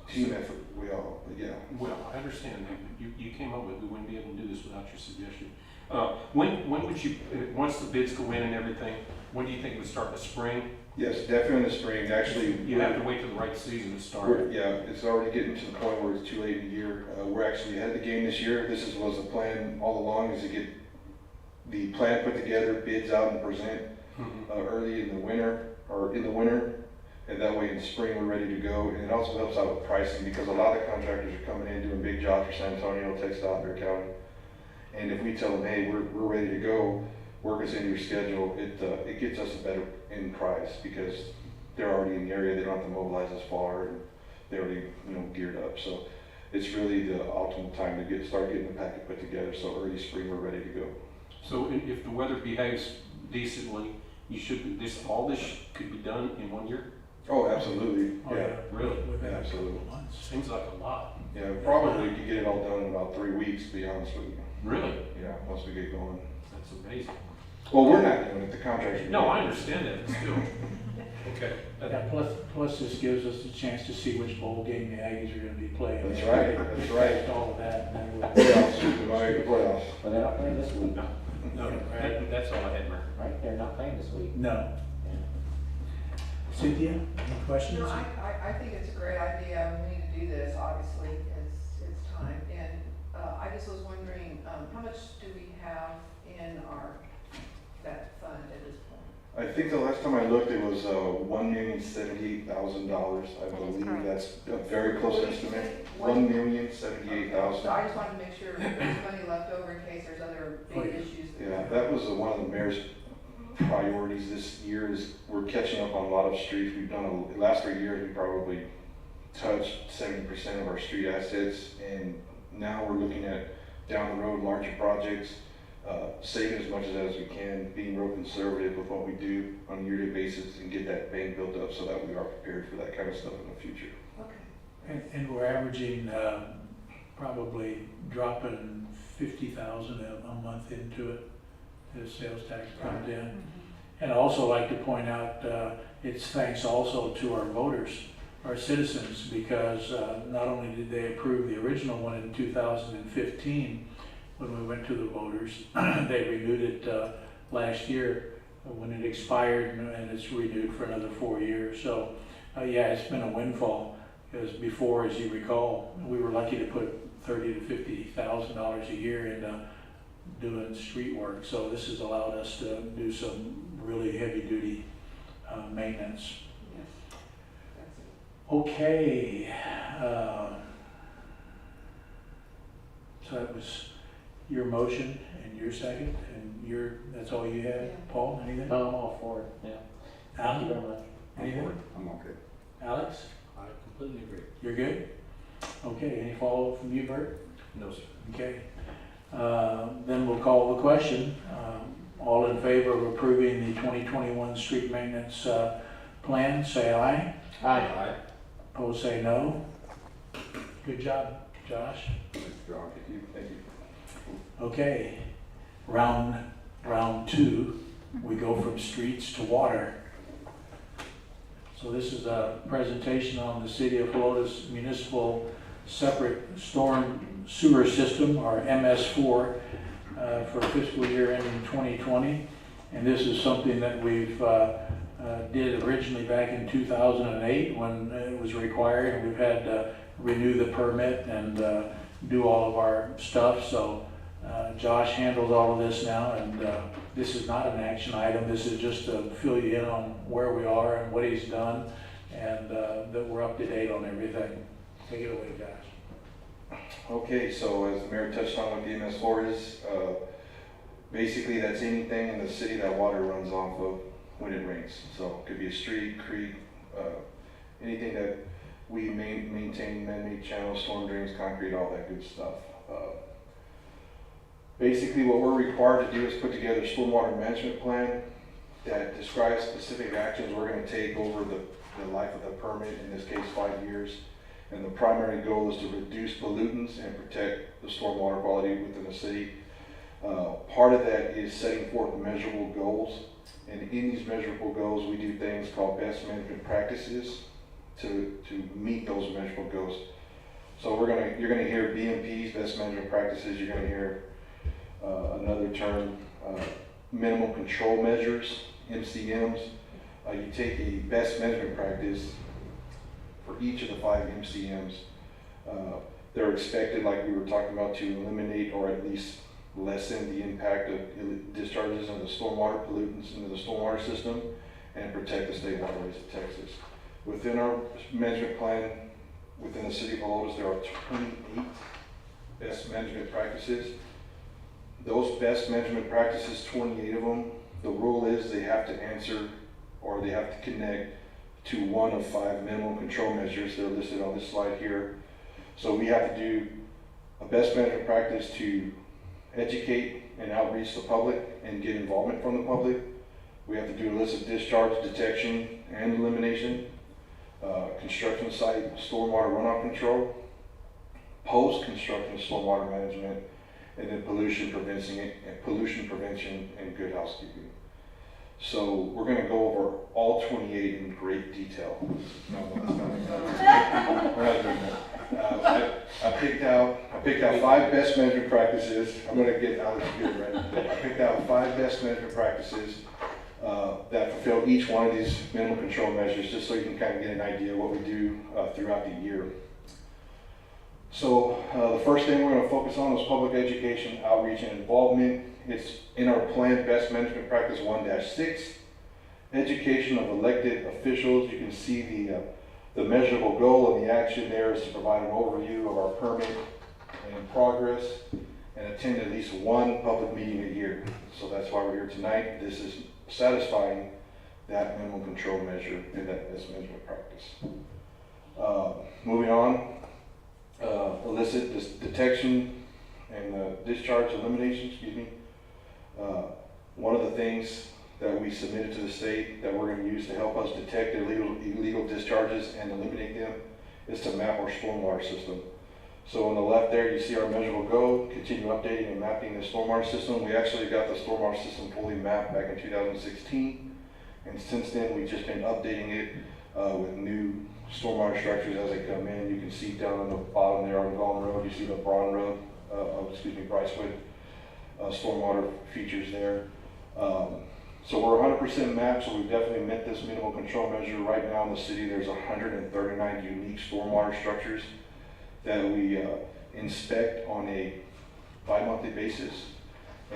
Team effort, we all, but yeah. well, I understand that you came up with it. We wouldn't be able to do this without your suggestion. When would you, once the bids go in and everything, when do you think it would start in the spring? Yes, definitely in the spring, actually. You have to wait till the right season to start. Yeah, it's already getting to the point where it's too late in the year. We're actually ahead of the game this year. Was the plan all along, is to get the plan put together, bids out and present early in the winter, and that way in the spring we're ready to go. And it also helps out with pricing, because a lot of contractors are coming in doing big jobs for San Antonio, TxDOT, Bear County. And if we tell them, hey, we're ready to go, work us into your schedule, it gets us a better in price, because they're already in the area, they don't have to mobilize as far, and they're already geared up. So it's really the optimal time to start getting the packet put together. So early spring we're ready to go. So if the weather behaves decently, all this could be done in 1 year? Oh, absolutely. Oh, Yeah. Really? Within a Absolutely. couple of months. Seems like a lot. Yeah, probably could get it all done in about 3 weeks, to be honest with you. Really? Yeah, once we get going. That's amazing. Well, we're not doing it, the contractors. No, I understand that, but still. Okay. Yeah, plus this gives us a chance to see which bowl game the Aggies are gonna be playing. That's right, that's right. All of that, and then we'll. Playoffs, we might make the playoffs. But they're not playing this week, No, that's all I had, Mayor. right? They're not playing this week. No. Cynthia, any questions? No, I think it's a great idea. We need to do this, obviously, it's time. And I just was wondering, how much do we have in that fund at this point? I think the last time I looked, it was $1,078,000. I believe that's a very close What did you estimate. say? $1,078,000. So I just wanted to make sure there's money left over in case there's other Oh, big yeah. issues. Yeah, that was one of the mayor's priorities this year, is we're catching up on a lot of streets. We've done, the last 3 years, we probably touched 70% of our street assets, and now we're looking at down the road larger projects, saving as much as we can, being real conservative with what we do on a yearly basis, and get that bank built up so that we are prepared for that kind of stuff in the future. Okay. And we're averaging, probably dropping 50,000 a month into it, the sales tax comes in. And I also like to point out, it's thanks also to our voters, our citizens, because not only did they approve the original one in 2015, when we went to the voters, they renewed it last year when it expired, and it's renewed for another 4 years. So yeah, it's been a windfall, because before, as you recall, we were lucky to put $30,000 to $50,000 a year into doing street work. So this has allowed us to do some really heavy duty maintenance. Yes. That's it. Okay, so that was your motion and your second, and that's all you had? Yeah. Paul, anything? No, I'm all for it, yeah. Thank you Alan, very much. anything? I'm okay. Alex, I completely agree. you're good? Okay, any follow-up from you, Bert? No, sir. Okay, then we'll call the question. All in favor of approving the 2021 street maintenance plan, say aye. Aye. Opposed, say no. Good job, Josh. Thank you. Thank you. Okay, round two, we go from streets to water. So this is a presentation on the City of Helotes Municipal Separate Storm Sewer System, or MS4, for fiscal year ending 2020. And this is something that we've did originally back in 2008 when it was required, and we've had to renew the permit and do all of our stuff. So Josh handles all of this now, and this is not an action item. This is just to fill you in on where we are and what he's done, and that we're up to date on everything. Take it away, Josh. Okay, so as the mayor touched on what the MS4 is, basically that's anything in the city that water runs off of when it rains. So it could be a street, creek, anything that we maintain, man-made channels, storm drains, concrete, all that good stuff. Basically, what we're required to do is put together a stormwater management plan that describes specific actions we're gonna take over the life of the permit, in this case, 5 years. And the primary goal is to reduce pollutants and protect the stormwater quality within the city. Part of that is setting forth measurable goals. And in these measurable goals, we do things called best management practices to meet those measurable goals. So you're gonna hear BMPs, best management practices. You're gonna hear another term, minimum control measures, MCMs. You take a best management practice for each of the 5 MCMs. They're expected, like we were talking about, to eliminate or at least lessen the impact of discharges of the stormwater pollutants into the stormwater system and protect the state waterways of Texas. Within our management plan, within the city of Helotes, there are 28 best management practices. Those best management practices, 28 of them, the rule is they have to answer or they have to connect to one of 5 minimum control measures. They're listed on this slide here. So we have to do a best management practice to educate and outreach the public and get involvement from the public. We have to do illicit discharge detection and elimination, construction site stormwater runoff control, post-construction stormwater management, and then pollution prevention and good housekeeping. So we're going to go over all 28 in great detail. No, we're not doing that. I picked out 5 best management practices. I'm going to get Alex good, right? I picked out 5 best management practices that fulfill each one of these minimum control measures, just so you can kind of get an idea of what we do throughout the year. So the first thing we're going to focus on is public education, outreach, and involvement. It's in our plan, best management practice 1-6, education of elected officials. You can see the measurable goal and the action there is to provide an overview of our permit and progress and attend at least 1 public meeting a year. So that's why we're here tonight. This is satisfying that minimum control measure in that best management practice. Moving on, illicit detection and discharge elimination, excuse me. One of the things that we submitted to the state that we're going to use to help us detect illegal discharges and eliminate them is to map our stormwater system. So on the left there, you see our measurable goal, continue updating and mapping the stormwater system. We actually got the stormwater system fully mapped back in 2016. And since then, we've just been updating it with new stormwater structures as they come in. You can see down on the bottom there on Gullen Road, you see the Brycewood stormwater features there. So we're 100% mapped, so we've definitely met this minimal control measure. Right now in the city, there's 139 unique stormwater structures that we inspect on a bi-monthly basis.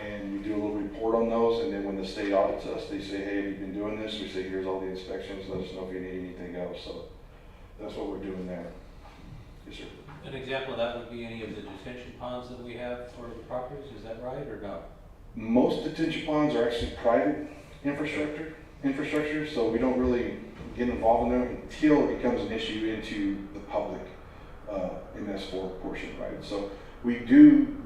And we do a little report on those, and then when the state audits us, they say, hey, have you been doing this? We say, here's all the inspections, let us know if you need anything else. So that's what we're doing there. Yes, sir. An example of that would be any of the detention ponds that we have for the properties, is that right or not? Most detention ponds are actually private infrastructure, so we don't really get involved in them until it becomes an issue into the public MS4 portion, right? So we do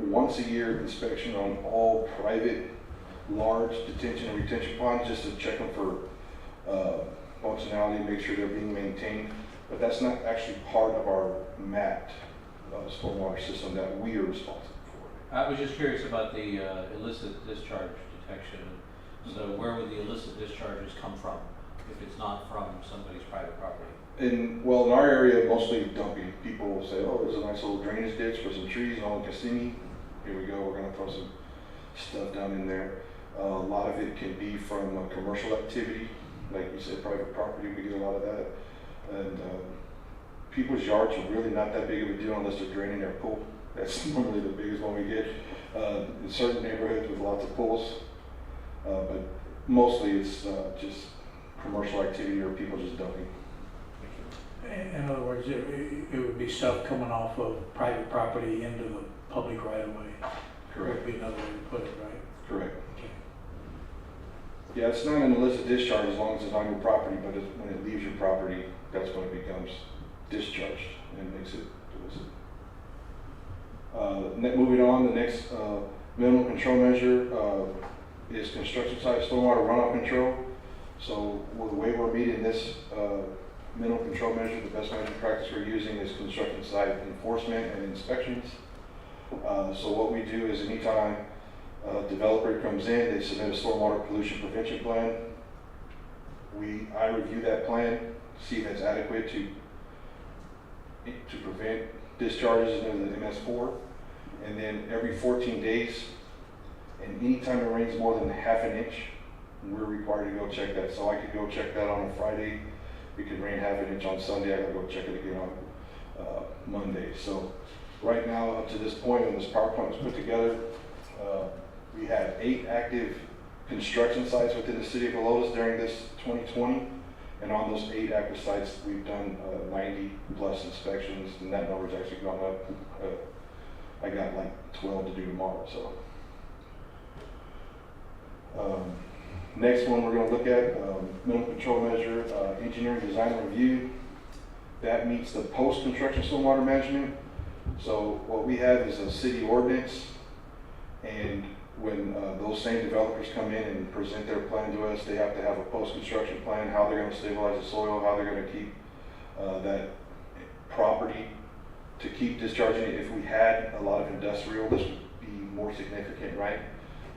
once a year inspection on all private large detention and retention ponds just to check them for functionality, make sure they're being maintained. But that's not actually part of our mapped stormwater system that we are responsible for. I was just curious about the illicit discharge detection. So where would the illicit discharges come from if it's not from somebody's private property? In our area, mostly dumping. People will say, oh, there's a nice little drainage ditch for some trees, no one can see me. Here we go, we're gonna throw some stuff down in there. A lot of it can be from commercial activity, like you said, private property, we get a lot of that. And people's yards are really not that big of a deal unless they're draining their pool. That's normally the biggest one we get in certain neighborhoods with lots of pools. But mostly it's just commercial activity or people just dumping. In other words, it would be stuff coming off of private property into the public right of way. Correct. Would be another way to put it, right? Correct. Okay. Yeah, it's not an illicit discharge as long as it's on your property, but when it leaves your property, that's when it becomes discharged and makes it illicit. Moving on, the next Minimum control measure is construction site stormwater runoff control. So the way we're meeting this minimum control measure, the best management practice we're using is construction site enforcement and inspections. So what we do is anytime a developer comes in, they submit a stormwater pollution prevention plan. I review that plan, see if it's adequate to prevent discharges into the MS4. And then every 14 days, and anytime it rains more than ½ an inch, we're required to go check that. So I could go check that on a Friday. It could rain ½ an inch on Sunday. I gotta go check it again on Monday. So right now, up to this point, when this power plant was put together, we had 8 active construction sites within the city of Helotes during this 2020. And on those 8 active sites, we've done 90 plus inspections, and that number's actually gone up. I got like 12 to do tomorrow, so. Next one we're going to look at, minimum control measure, engineering design review. That meets the post-construction stormwater management. So what we have is a city ordinance, and when those same developers come in and present their plan to us, they have to have a post-construction plan, how they're going to stabilize the soil, how they're going to keep that property to keep discharging it. If we had a lot of industrial, this would be more significant, right?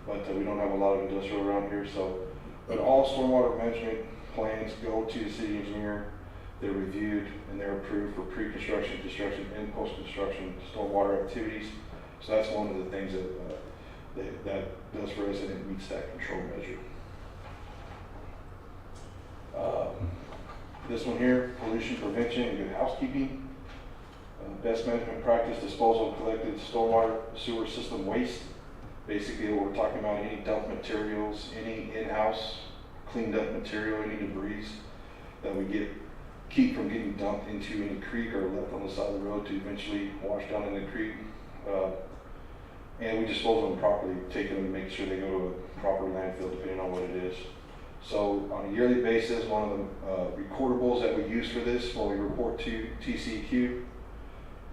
But we don't have a lot of industrial around here, so. But all stormwater management plans go to the city engineer. They're reviewed and they're approved for pre-construction, construction, and post-construction stormwater activities. So that's one of the things that does for us, and it meets that control measure. This one here, pollution prevention and good housekeeping. Best management practice, disposal of collected stormwater sewer system waste. Basically, what we're talking about, any dump materials, any in-house cleaned up material, any debris that we keep from getting dumped into any creek or left on the side of the road to eventually wash down in the creek. And we dispose of them properly, taking them and make sure they go to a proper landfill depending on what it is. So on a yearly basis, one of the recordables that we use for this when we report to TCEQ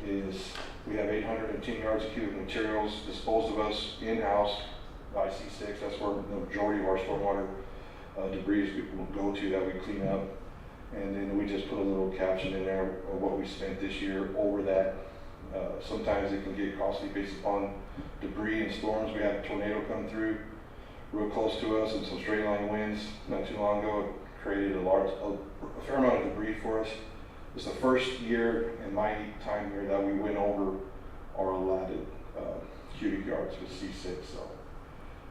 is we have 810 yards of cubic materials disposed of us in-house by C6. That's where the majority of our stormwater debris will go to that we clean up. And then we just put a little caption in there of what we spent this year over that. Sometimes it can get costly based upon debris and storms. We had a tornado come through real close to us and some straight line winds not too long ago. It created a fair amount of debris for us. It's the first year in my time here that we went over our allotted cubic yards with C6. So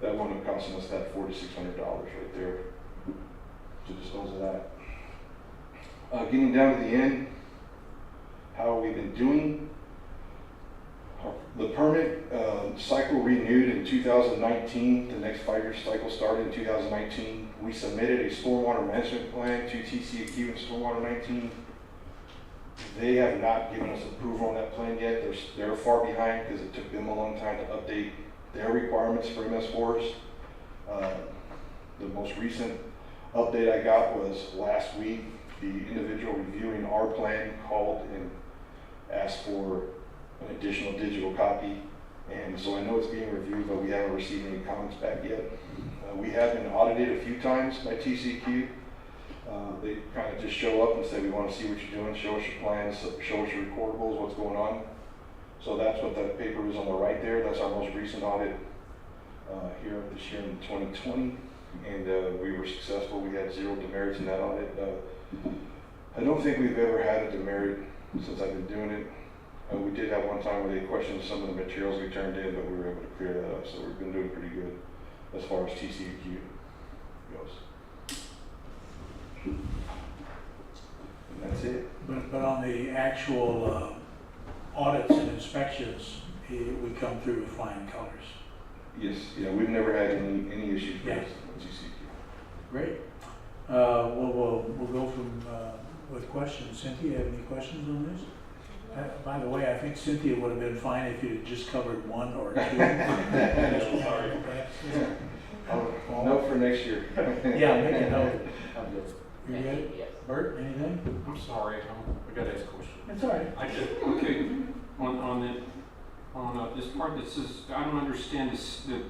that wound up costing us that $400 to $600 right there to dispose of that. Getting down to the end, how we've been doing. The permit cycle renewed in 2019. The next 5-year cycle started in 2019. We submitted a stormwater management plan to TCEQ in stormwater 19. They have not given us approval on that plan yet. They're far behind because it took them a long time to update their requirements for MS4s. The most recent update I got was last week. The individual reviewing our plan called and asked for an additional digital copy. And so I know it's being reviewed, but we haven't received any comments back yet. We have been audited a few times by TCEQ. They kind of just show up and say, we want to see what you're doing, show us your plans, show us your recordables, what's going on. So that's what that paper is on the right there. That's our most recent audit here this year in 2020. And we were successful. We had 0 demerits in that audit. I don't think we've ever had a demerit since I've been doing it. We did have one time where they questioned some of the materials we turned in, but we were able to clear that up. So we've been doing pretty good as far as TCEQ goes. And that's it. But on the actual audits and inspections, we come through with flying colors. Yes, yeah, we've never had any issues with TCEQ. Great. We'll go from with questions. Cynthia, have any questions on this? By the way, I think Cynthia would have been fine if you had just covered 1 or 2. Sorry. Note for next year. Yeah, make a note. You Thank good? you, yes. Bert, anything? I'm sorry, I got to ask a question. That's all right. Okay, on this part that says, I don't understand this, it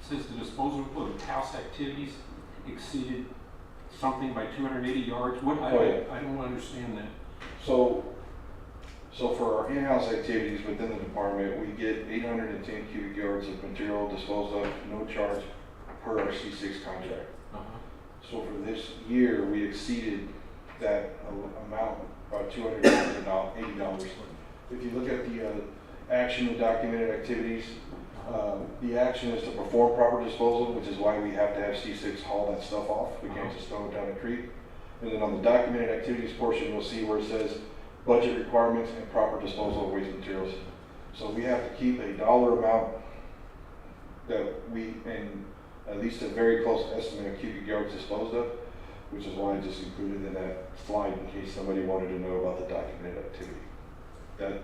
says the disposal of house activities exceeded something by 280 yards. What, I don't understand that. So for our in-house activities within the department, we get 810 cubic yards of material disposed of, no charge per our C6 contract. So for this year, we exceeded that amount by $280. If you look at the action and documented activities, the action is to perform proper disposal, which is why we have to have C6 haul that stuff off. We can't just throw it down the creek. And then on the documented activities portion, you'll see where it says budget requirements and proper disposal of waste materials. So we have to keep a dollar amount that we, and at least a very close estimate of cubic yards disposed of, which is why I just included in that slide in case somebody wanted to know about the documented activity.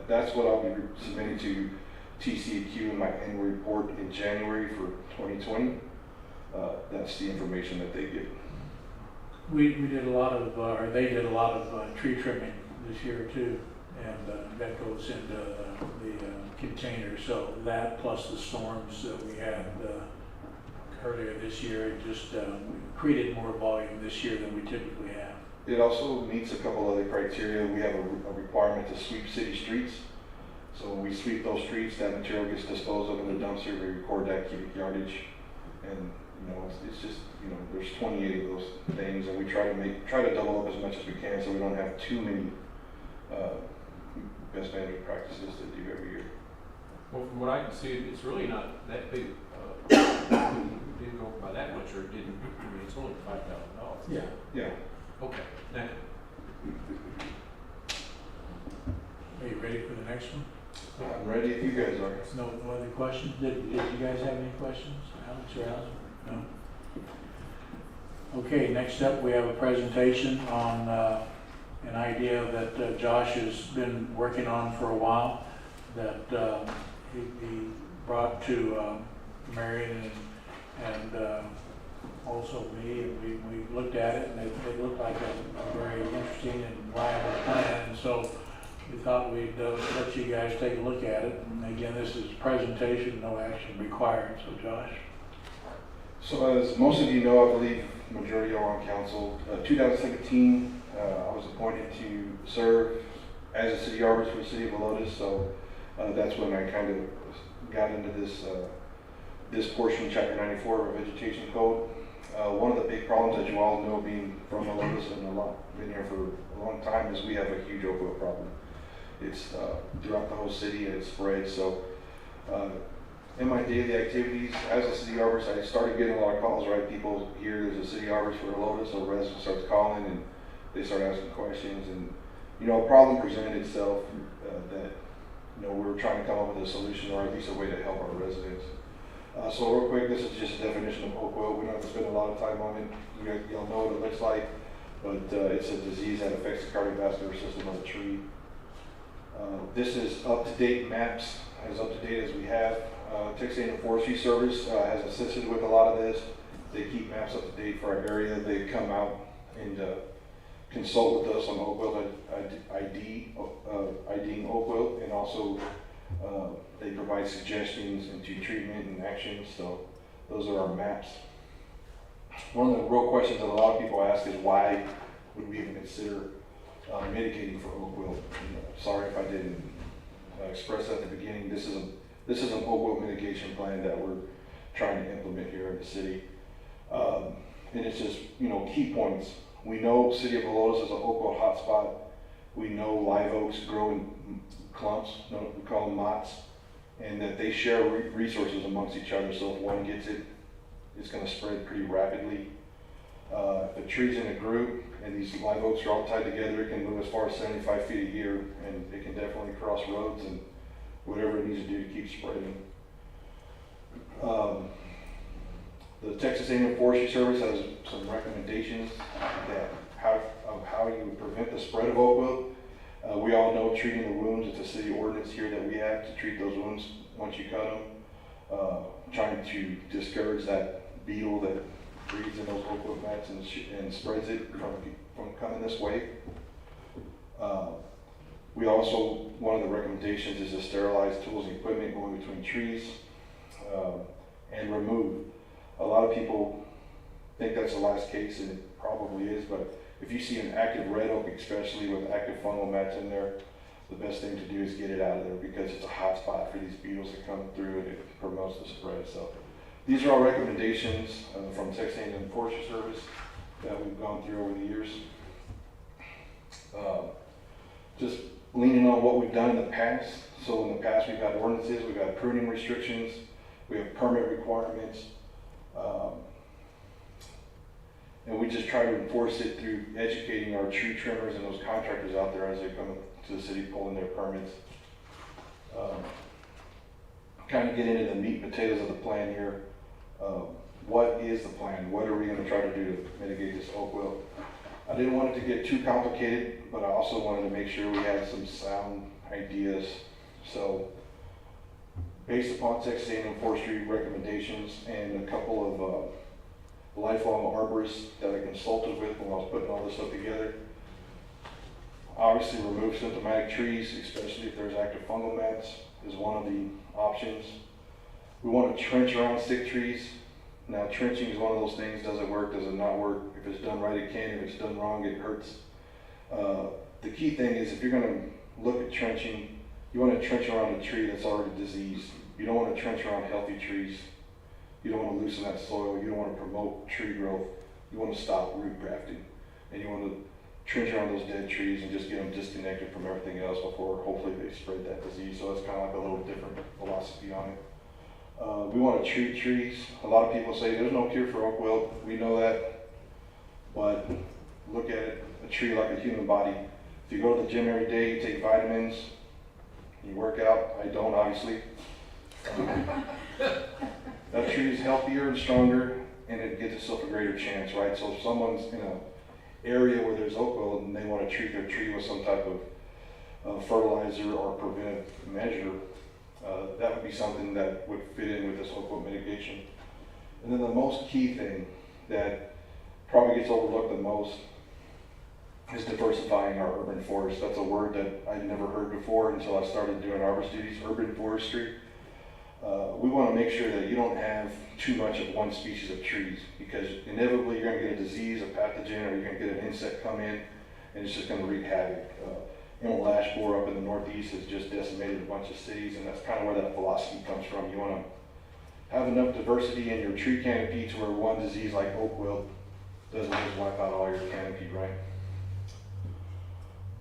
That's what I'll be submitting to TCEQ in my annual report in January for 2020. That's the information that they give. We did a lot of, or they did a lot of tree trimming this year too, and that goes into the container. So that plus the storms that we had earlier this year, it just created more volume this year than we typically have. It also meets a couple other criteria. We have a requirement to sweep city streets. So when we sweep those streets, that material gets disposed of in the dumpster. We record that cubic yardage, and it's just there's 28 of those things, and we try to double up as much as we can, so we don't have too many best management practices to do every year. Well, from what I can see, it's really not that big. Didn't go by that much, or it didn't. I mean, it's only $5,000. Yeah. Yeah. Okay. Thank you. Are you ready for the next one? I'm ready if you guys are. No other questions? Did you guys have any questions, Alex or Allison? No? Okay, next up we have a presentation on an idea that Josh has been working on for a while, that he brought to Marion and also me, and we looked at it, and it looked like a very interesting and viable plan, and so we thought we'd let you guys take a look at it. And again, this is presentation, no action required. So Josh? So as most of you know, I believe majority are on council. 2017, I was appointed to serve as a city arborist for the city of Helotes. So that's when I kind of got into this portion, Chapter 94 of our Vegetation Code. One of the big problems that you all know, being from Helotes and been here for a long time, is we have a huge oak wilt problem. It's throughout the whole city, and it spreads. So in my daily activities as a city arborist, I started getting a lot of calls, right? People hear there's a city arborist for Helotes, so a resident starts calling and they start asking questions, and a problem presented itself that we were trying to come up with a solution, or at least a way to help our residents. So real quick, this is just a definition of oak wilt. We don't have to spend a lot of time on it. Y'all know what it looks like, but it's a disease that affects the cardiovascular system of the tree. This is up-to-date maps, as up-to-date as we have. Texas A&M Forestry Service has assisted with a lot of this. They keep maps up-to-date for our area. They come out and consult with us on oak wilt IDing oak wilt, and also they provide suggestions into treatment and actions. So those are our maps. One of the real questions that a lot of people ask is, why would we even consider mitigating for oak wilt? Sorry if I didn't express that at the beginning. This is an oak wilt mitigation plan that we're trying to implement here in the city. And it's just, key points. We know City of Helotes is an oak wilt hotspot. We know live oaks grow in clumps, we call them mott's, and that they share resources amongst each other. So if one gets it, it's going to spread pretty rapidly. If a tree's in a group and these live oaks are all tied together, it can move as far as 75 feet a year, and it can definitely cross roads and whatever it needs to do to keep spreading. The Texas A&M Forestry Service has some recommendations of how you would prevent the spread of oak wilt. We all know treating the wounds. It's a city ordinance here that we have to treat those wounds once you cut them. Trying to discourage that beetle that breeds in those oak wilt mats and spreads it from coming this way. We also, one of the recommendations is to sterilize tools and equipment going between trees and remove. A lot of people think that's the last case, and it probably is, but if you see an active red oak, especially with active fungal mats in there, the best thing to do is get it out of there because it's a hot spot for these beetles to come through and it promotes the spread. So these are all recommendations from Texas A&M Forestry Service that we've gone through over the years. Just leaning on what we've done in the past. So in the past we've had ordinances, we've had pruning restrictions, we have permit requirements, and we just try to enforce it through educating our tree trimmers and those contractors out there as they come to the city pulling their permits. Kind of get into the meat and potatoes of the plan here. What is the plan? What are we going to try to do to mitigate this oak wilt? I didn't want it to get too complicated, but I also wanted to make sure we had some sound ideas. So based upon Texas A&M Forestry recommendations and a couple of lifelong arborists that I consulted with when I was putting all this stuff together, obviously remove symptomatic trees, especially if there's active fungal mats, is one of the options. We want to trench around sick trees. Now trenching is one of those things, does it work, does it not work? If it's done right it can, if it's done wrong it hurts. The key thing is if you're going to look at trenching, you want to trench around a tree that's already diseased. You don't want to trench around healthy trees. You don't want to loosen that soil, you don't want to promote tree growth. You want to stop root grafting. And you want to trench around those dead trees and just get them disconnected from everything else before hopefully they spread that disease. So it's kind of like a little different philosophy on it. We want to treat trees. A lot of people say there's no cure for oak wilt. We know that, but look at it, a tree like a human body. If you go to the gym every day, you take vitamins, you work out. I don't, obviously. That tree is healthier and stronger, and it gives itself a greater chance, right? So if someone's in an area where there's oak wilt and they want to treat their tree with some type of fertilizer or preventive measure, that would be something that would fit in with this oak wilt mitigation. And then the most key thing that probably gets overlooked the most is diversifying our urban forest. That's a word that I'd never heard before until I started doing arborist duties, urban forestry. We want to make sure that you don't have too much of one species of trees because inevitably you're going to get a disease, a pathogen, or you're going to get an insect come in and it's just going to wreak havoc. Emerald ash borer up in the northeast has just decimated a bunch of cities, and that's kind of where that philosophy comes from. You want to have enough diversity in your tree canopy to where one disease like oak wilt doesn't just wipe out all your canopy, right?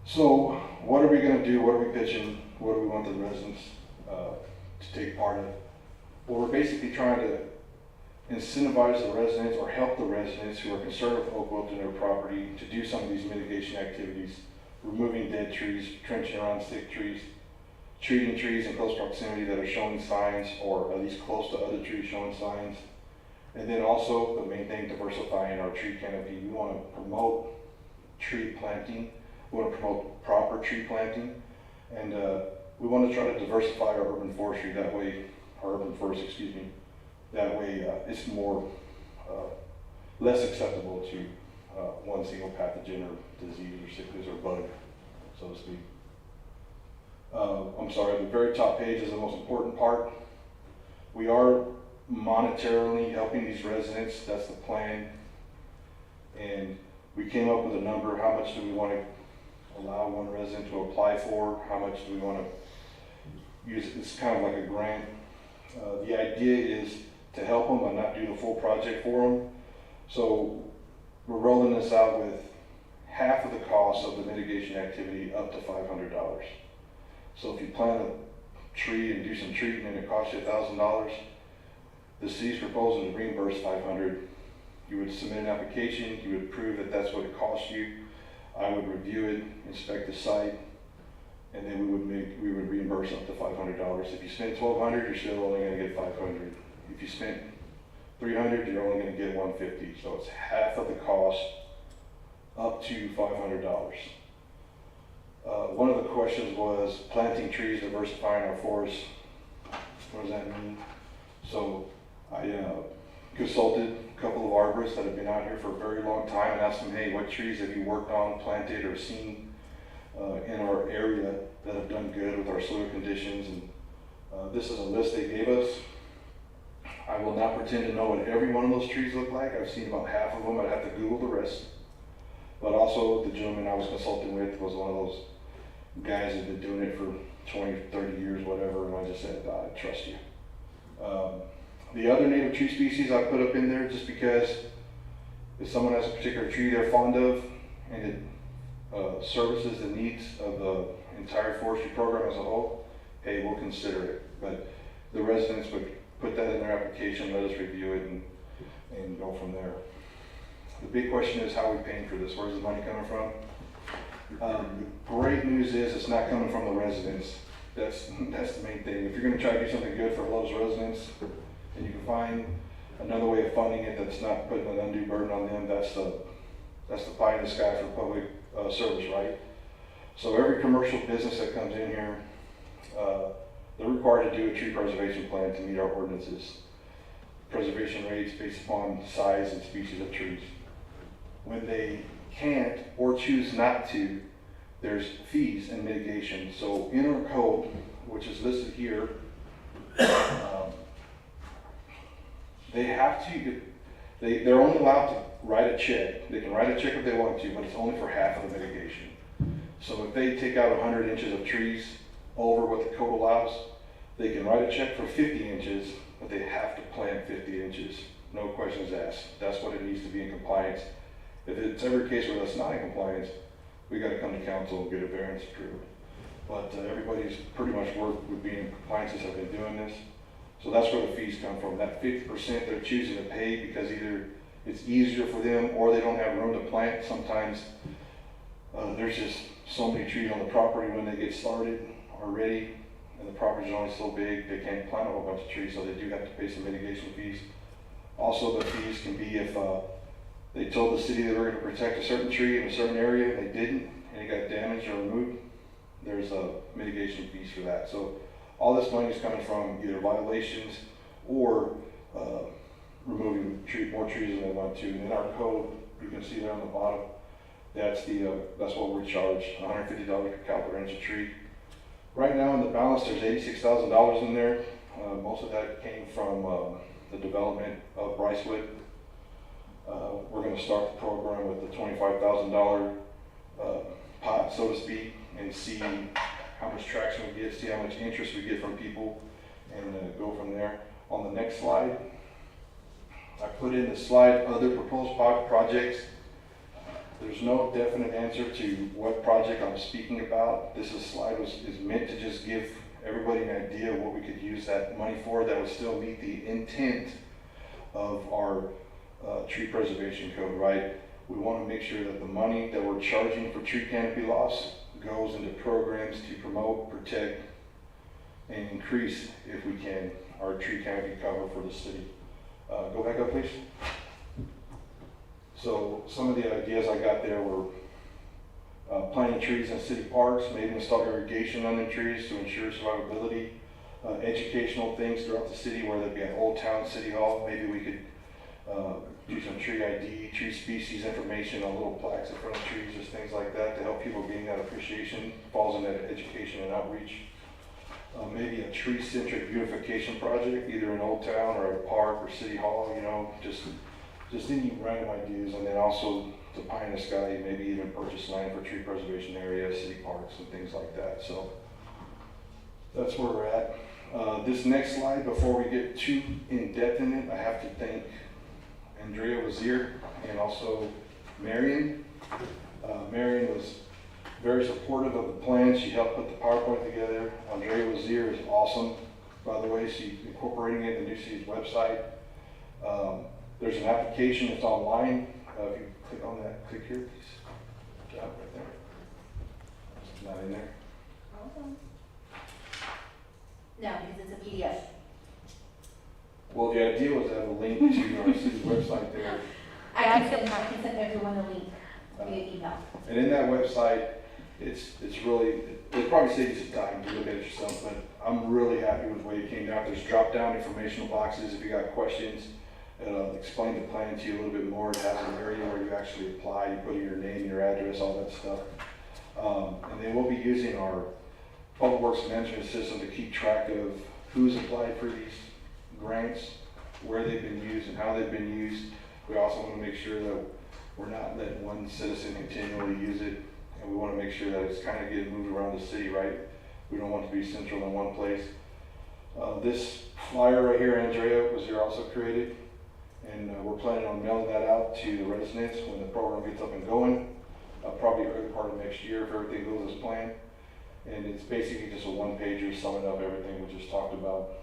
So what are we going to do? What are we pitching? What do we want the residents to take part in? Well, we're basically trying to incentivize the residents or help the residents who are concerned with oak wilt in their property to do some of these mitigation activities. Removing dead trees, trenching around sick trees, treating trees in close proximity that are showing signs or at least close to other trees showing signs. And then also the main thing, diversifying our tree canopy. We want to promote tree planting. We want to promote proper tree planting. And we want to try to diversify our urban forestry that way, our urban forest, excuse me. That way it's more, less acceptable to one single pathogen or disease or sickness or bug, so to speak. I'm sorry, the very top page is the most important part. We are monetarily helping these residents, that's the plan. And we came up with a number, how much do we want to allow one resident to apply for, how much do we want to use, it's kind of like a grant. The idea is to help them but not do the full project for them. So we're rolling this out with half of the cost of the mitigation activity up to $500. So if you plant a tree and do some treatment and it costs you $1,000, the city's proposing to reimburse $500. You would submit an application, you would prove that that's what it costs you. I would review it, inspect the site, and then we would reimburse up to $500. If you spend $1,200, you're still only going to get $500. If you spent $300, you're only going to get $150. So it's half of the cost, up to $500. One of the questions was planting trees, diversifying our forests. What does that mean? So I consulted a couple of arborists that have been out here for a very long time and asked them, hey, what trees have you worked on, planted, or seen in our area that have done good with our soil conditions. And this is a list they gave us. I will not pretend to know what every one of those trees look like. I've seen about half of them. I'd have to Google the rest. But also the gentleman I was consulting with was one of those guys who's been doing it for 20, 30 years, whatever, and I just said, I trust you. The other native tree species I put up in there just because if someone has a particular tree they're fond of and it services the needs of the entire forestry program as a whole, hey, we'll consider it. But the residents would put that in their application, let us review it, and go from there. The big question is, how are we paying for this? Where's the money coming from? The great news is it's not coming from the residents. That's the main thing. If you're going to try to do something good for Helotes residents, and you can find another way of funding it that's not putting an undue burden on them, that's the pie in the sky for public service, right? So every commercial business that comes in here, they're required to do a tree preservation plan to meet our ordinances. Preservation rates based upon size and species of trees. When they can't or choose not to, there's fees and mitigation. So in our code, which is listed here, they're only allowed to write a check. They can write a check if they want to, but it's only for half of the mitigation. So if they take out 100 inches of trees over what the code allows, they can write a check for 50 inches, but they have to plant 50 inches. No questions asked. That's what it needs to be in compliance. If it's ever a case where that's not in compliance, we got to come to council and get a variance approved. But everybody's pretty much worked with being in compliance have been doing this. So that's where the fees come from. That 50% they're choosing to pay because either it's easier for them or they don't have room to plant. Sometimes there's just so many trees on the property when they get started already, and the property's only so big, they can't plant a whole bunch of trees, so they do have to pay some mitigation fees. Also, the fees can be if they told the city they were going to protect a certain tree in a certain area and they didn't, and it got damaged or removed, there's mitigation fees for that. So all this money is coming from either violations or removing more trees than they want to. And in our code, you can see there on the bottom, that's what we're charged, $150 per caliber inch of tree. Right now in the balance, there's $86,000 in there. Most of that came from the development of Brycewood. We're going to start the program with the $25,000 pot, so to speak, and see how much traction we get, see how much interest we get from people, and go from there. On the next slide, I put in the slide other proposed projects. There's no definite answer to what project I'm speaking about. This slide is meant to just give everybody an idea of what we could use that money for that would still meet the intent of our tree preservation code, right? We want to make sure that the money that we're charging for tree canopy loss goes into programs to promote, protect, and increase, if we can, our tree canopy cover for the city. Go back up, please. So some of the ideas I got there were planting trees in city parks, maybe install irrigation on the trees to ensure survivability, educational things throughout the city, whether it be at Old Town City Hall. Maybe we could do some tree ID, tree species information on little plaques in front of trees, just things like that to help people gain that appreciation. Falls in that education and outreach. Maybe a tree-centric beautification project, either in Old Town or a park or City Hall, you know, just any random ideas. And then also the pie in the sky, maybe even purchase land for tree preservation areas, city parks and things like that. So that's where we're at. This next slide, before we get too in-depth in it, I have to thank Andrea Wazir and also Marion. Marion was very supportive of the plan. She helped put the PowerPoint together. Andrea Wazir is awesome, by the way. She's incorporating it in the new city's website. There's an application that's online. If you click on that, click here, please. Job right there. It's not in there. No, because it's a PDF. Well, the idea was to have a link to our city's website there. I can send everyone a link via email. And in that website, it's really, it probably saves you some time to look at it yourself, but I'm really happy with the way it came out. There's drop-down informational boxes if you got questions. It'll explain the plan to you a little bit more. It has an area where you actually apply, you put in your name, your address, all that stuff. And they will be using our public works management system to keep track of who's applied for these grants, where they've been used and how they've been used. We also want to make sure that we're not letting one citizen continually use it, and we want to make sure that it's kind of getting moved around the city, right? We don't want it to be central in one place. This flyer right here, Andrea, was here also created, and we're planning on mailing that out to the residents when the program gets up and going, probably early part of next year if everything goes as planned. And it's basically just a one-pager summing up everything we just talked about.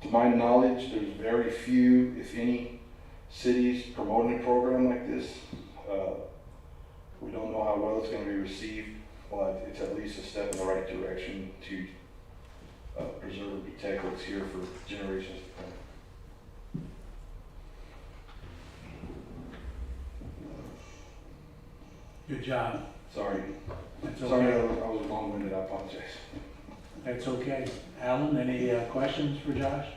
To my knowledge, there's very few, if any, cities promoting a program like this. We don't know how well it's going to be received, but it's at least a step in the right direction to preserve and protect what's here for generations to come. Good job. Sorry. That's Sorry, I okay. was long-winded, I apologize. That's okay. Alan, any questions for Josh?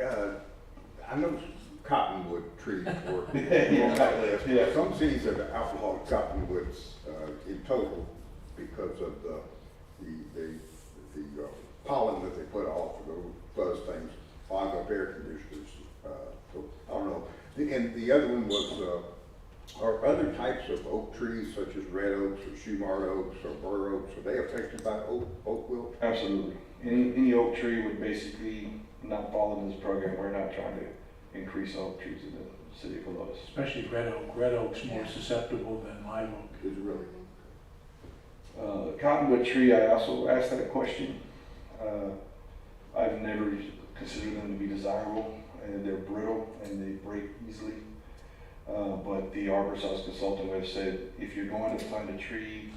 I know cottonwood trees were. Yeah. Some cities have outlawed cottonwoods in total because of the pollen that they put off of those buzz things, fog up air conditioners. So I don't know. And the other one was, are other types of oak trees such as red oaks or Shumard oaks or bur oaks, are they affected by oak wilt? Absolutely. Any oak tree would basically not fall into this program. We're not trying to increase oak trees in the city of Helotes. Especially red oak. Red oak's more susceptible than live oak. Is it really? Cottonwood tree, I also asked that question. I've never considered them to be desirable, and they're brittle and they break easily. But the arborist consultant have said if you're going to plant a tree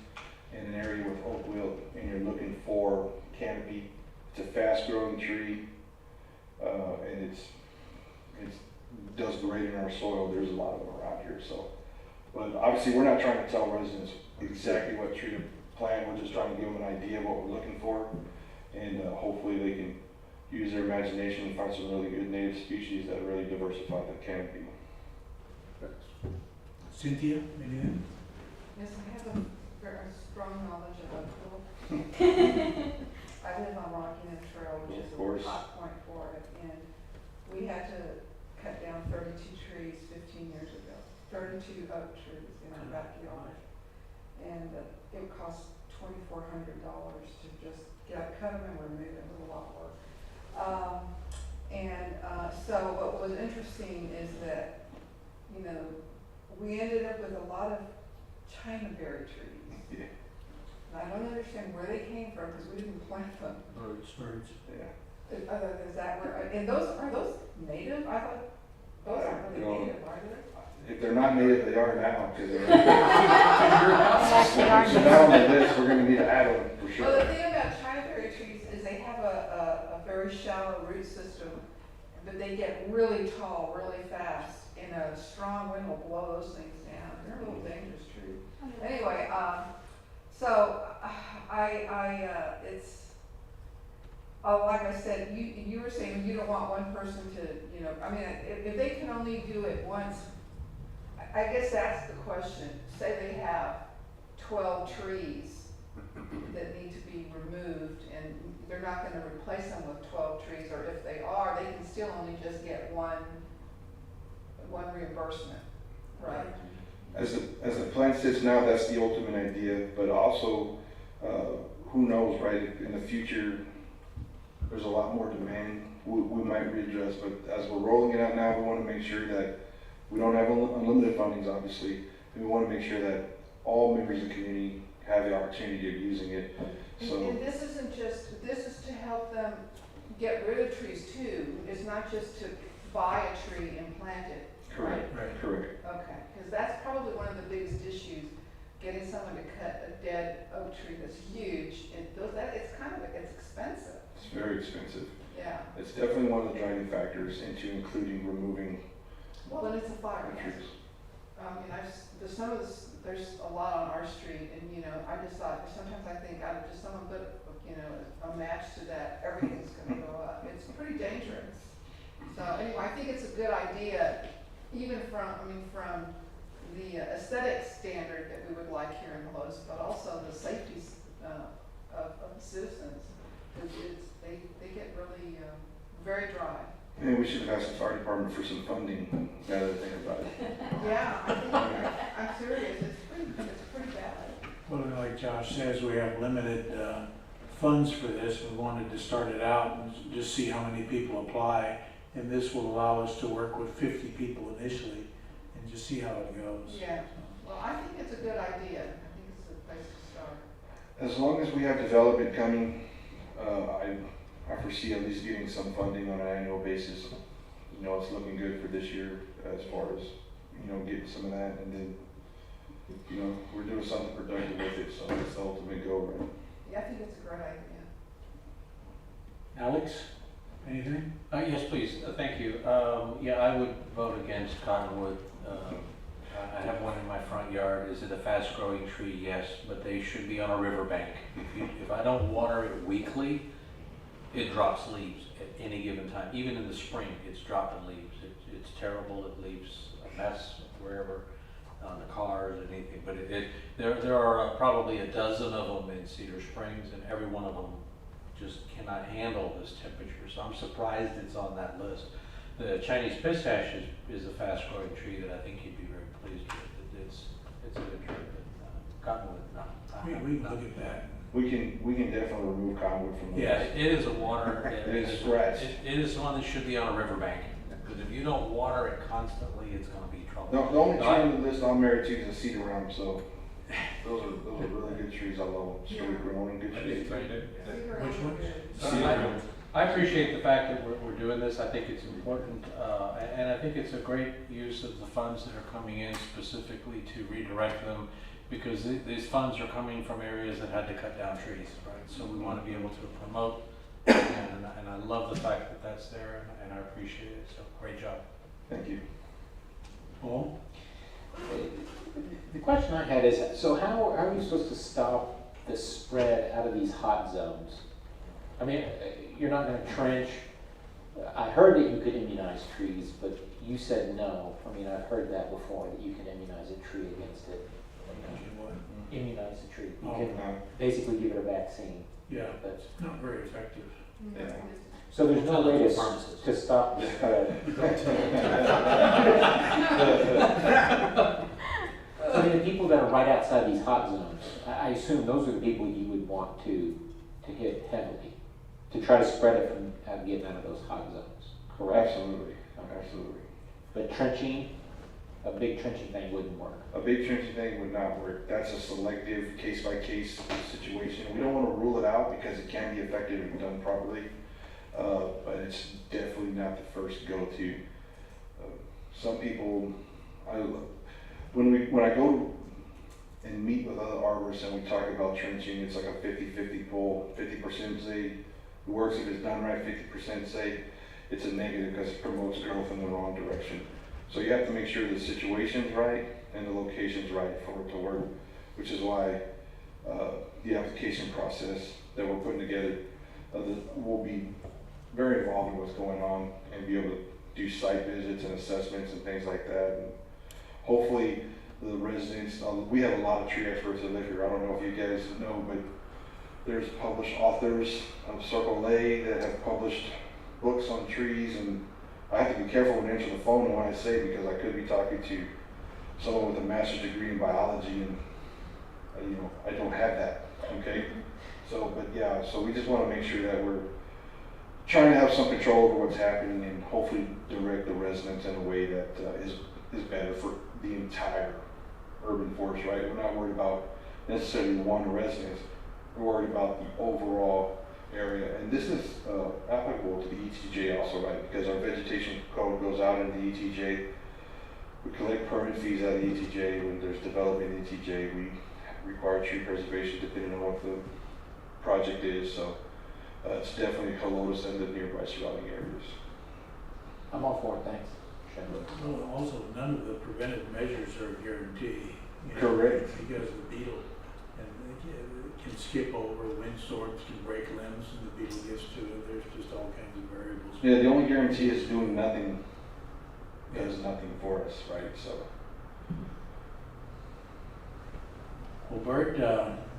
in an area with oak wilt and you're looking for canopy, it's a fast-growing tree, and it does great in our soil. There's a lot of them around here. So, but obviously we're not trying to tell residents exactly what tree to plant. We're just trying to give them an idea of what we're looking for, and hopefully they can use their imagination and find some really good native species that really diversify the canopy. Cynthia, anything? Yes, I have a very strong knowledge of oak wilt. I live on Rocky Neck Trail, which is a hot point for it, and we had to cut down 32 trees 15 years ago. 32 oak trees in our backyard, and it cost $2,400 to just cut them and remove them. It was a lot of work. So what was interesting is that, you know, we ended up with a lot of Chinaberry trees. Yeah. And I don't understand where they came from because we didn't plant them. Birds. Yeah. Is that where, and are those native? I thought those aren't really native, are they? If they're not native, they are now, because they're. Yes, So now on the list, we're going to need to add them for sure. Well, the thing about Chinaberry trees is they have a very shallow root system, but they get really tall really fast, and a strong wind will blow those things down. They're a little dangerous trees. Anyway, so it's, like I said, you were saying you don't want one person to, you know, I mean, if they can only do it once, I guess that's the question. Say they have 12 trees that need to be removed, and they're not going to replace them with 12 trees, or if they are, they can still only just get one reimbursement, right? As the plan sits now, that's the ultimate idea, but also, who knows, right, in the future, there's a lot more demand. We might readjust, but as we're rolling it out now, we want to make sure that we don't have unlimited fundings, obviously, and we want to make sure that all members of the community have the opportunity of using it. So, And this isn't just, this is to help them get rid of trees too. It's not just to buy a tree and plant it, right? Correct. Okay, because that's probably one of the biggest issues, getting someone to cut a dead oak tree that's huge. It's expensive. It's very expensive. Yeah. It's definitely one of the driving factors into including removing Well, it's a fire hazard. trees. There's a lot on our street, and you know, I just thought, sometimes I think I would just someone put, you know, a match to that, everything's gonna go up. It's pretty dangerous. So anyway, I think it's a good idea, even from the aesthetic standard that we would like here in Helotes, but also the safety of the citizens. Because they get really very dry. Maybe we should have asked the fire department for some funding, now that I think about it. Yeah, I'm serious, it's pretty bad. Well, like Josh says, we have limited funds for this. We wanted to start it out and just see how many people apply. And this will allow us to work with 50 people initially and just see how it goes. Yeah, well, I think it's a good idea. I think it's a place to start. As long as we have development coming, I foresee at least getting some funding on an annual basis. You know, it's looking good for this year as far as, you know, getting some of that, and then, you know, we're doing something productive with it, so that's the ultimate goal, right? Yeah, I think it's a great idea. Alex, anything? Yes, please, thank you. Yeah, I would vote against cottonwood. I have one in my front yard. Is it a fast-growing tree? Yes, but they should be on a riverbank. If I don't water it weekly, it drops leaves at any given time. Even in the spring, it's dropping leaves. It's terrible. It leaves a mess wherever, on the cars and anything. But there are probably a dozen of them in Cedar Springs, and every one of them just cannot handle this temperature. So I'm surprised it's on that list. The Chinese pistache is a fast-growing tree that I think you'd be very pleased with. It's a good tree, but cottonwood, no. We can look at that. We can definitely remove cottonwood from the Yeah, list. it is a water. It's scratched. It is one that should be on a riverbank, because if you don't water it constantly, it's gonna be trouble. The only tree on the list I'm married to is a cedar elm, so those are really good trees. I love them. Straight growing, good trees. Which ones? I appreciate the fact that we're doing this. I think it's important, and I think it's a great use of the funds that are coming in specifically to redirect them, because these funds are coming from areas that had to cut down trees, right? So we want to be able to promote, and I love the fact that that's there, and I appreciate it. So great job. Thank you. Paul? The question I had is, so how are we supposed to stop the spread out of these hot zones? I mean, you're not going to trench. I heard that you could immunize trees, but you said no. I mean, I've heard that before, that you can immunize a tree against it. Immunize the tree. You can basically give it a vaccine. Yeah, That's not very effective. Yeah. So there's no way to stop the spread. I mean, the people that are right outside these hot zones, I assume those are the people you would want to hit heavily, to try to spread it from getting out of those hot zones, correct? Absolutely, absolutely. But trenching, a big trenching thing wouldn't work. A big trenching thing would not work. That's a selective case-by-case situation. We don't want to rule it out because it can be effective if done properly, but it's definitely not the first go-to. Some people, when I go and meet with other arborists and we talk about trenching, it's like a 50-50 pull. 50% say it works if it's done right, 50% say it's a negative because it promotes growth in the wrong direction. So you have to make sure the situation's right and the location's right for it to work, which is why the application process that we're putting together will be very involved in what's going on and be able to do site visits and assessments and things like that. And hopefully the residents, we have a lot of tree experts that live here. I don't know if you guys know, but there's published authors of Circle A that have published books on trees, and I have to be careful when I answer the phone and what I say, because I could be talking to someone with a master's degree in biology, and you know, I don't have that, okay? So, but yeah, so we just want to make sure that we're trying to have some control over what's happening and hopefully direct the residents in a way that is better for the entire urban forest, right? We're not worried about necessarily one resident. We're worried about the overall area. And this is applicable to the ETJ also, right? Because our vegetation code goes out into the ETJ. We collect permit fees out of the ETJ. When there's development in the ETJ, we require tree preservation depending on what the project is. So it's definitely Helotes and the nearby surrounding areas. I'm all for it, thanks. Well, also, none of the preventive measures are a guarantee. You know, Correct. Because of the beetle, and it can skip over, windstorms can break limbs, and the beetle gets to it. There's just all kinds of variables. Yeah, the only guarantee is doing nothing does nothing for us, right? So Well, Bert,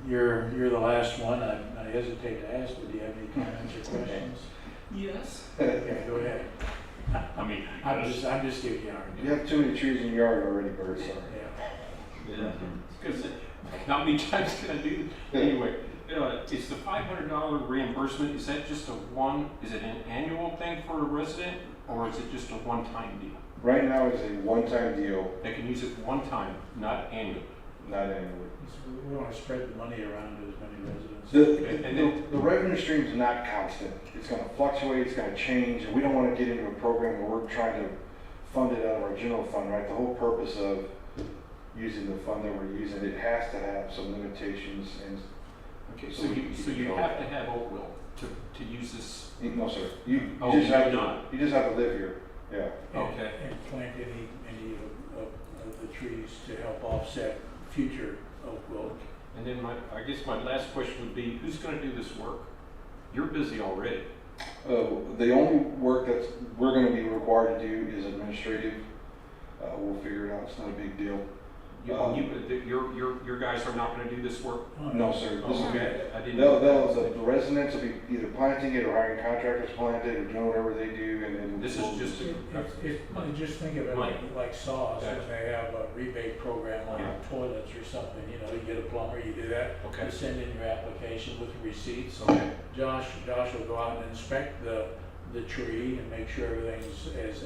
you're the last one. I hesitate to ask, but do you have any comments or questions? Yes. Okay, go ahead. I mean, I'm just giving you a hard You have too many trees in your yard already, Bert, sorry. Yeah. yeah, because how many times can I do this? Anyway, is the $500 reimbursement, is that just is it an annual thing for a resident, or is it just a one-time deal? Right now it's a one-time deal, They can use it one time, not annually. not annually. We want to spread the money around to as many residents. The revenue stream is not constant. It's gonna fluctuate, it's gonna change, and we don't wanna get into a program where we're trying to fund it out of our general fund, right? The whole purpose of using the fund that we're using, it has to have some limitations and. Okay, so you have to have Oakville to use this? No, sir. You Oh, just you have do to, not? you just have to live here, yeah. Okay. And plant any of the trees to help offset future oak wilt. And then I guess my last question would be, who's gonna do this work? You're busy already. The only work that we're gonna be required to do is administrative. We'll figure it out, it's not a big deal. Your guys are not gonna do this work? No, sir. This will be, Okay, I didn't. the residents will be either planting it or hiring contractors to plant it or doing whatever they do, and then. This is just Just think of it like saws, when Gotcha. they have a rebate program on Yeah. toilets or something, you know, you get a plumber, you do that. Okay. You send in your application with receipts. Okay. Josh will go out and inspect the tree and make sure everything's as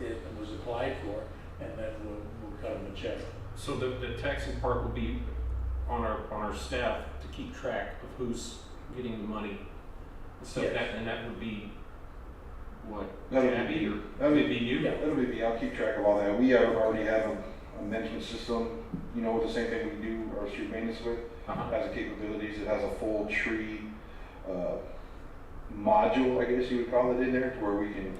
it was applied for, and then we'll cut them a check. So the taxing part will be on our staff to keep track of who's getting the money. So Yes. that would be what? That'll be- Abby, or that'll be- maybe you? Yeah. That'll be me, I'll keep track of all that. We already have a management system, you know, the same thing we do our street maintenance with. Uh-huh. Has the capabilities, it has a full tree, module, I guess you would call it, in there, to where we can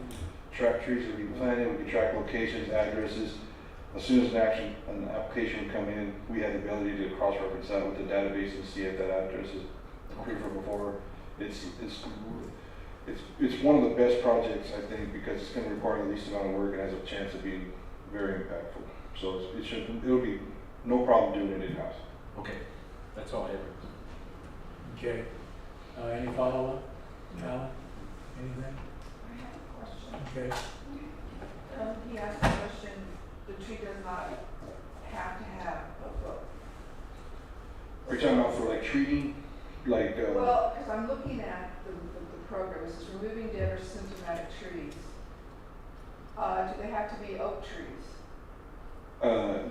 track trees that we planted, we can track locations, addresses. As soon as an application would come in, we had the ability to cross-reference that with the database and see if that address is approved from before. It's one of the best projects, I think, because it's gonna require the least amount of work and has a chance of being very impactful. So it'll be no problem doing it in-house. Okay, that's all I have. Okay. Any follow-up? Alan? Anything? I have a question. Okay. He asked the question, the tree does not have to have a book. Are you talking about for like treating, like, Well, because I'm looking at the program, it says removing dead or symptomatic trees. Do they have to be oak trees?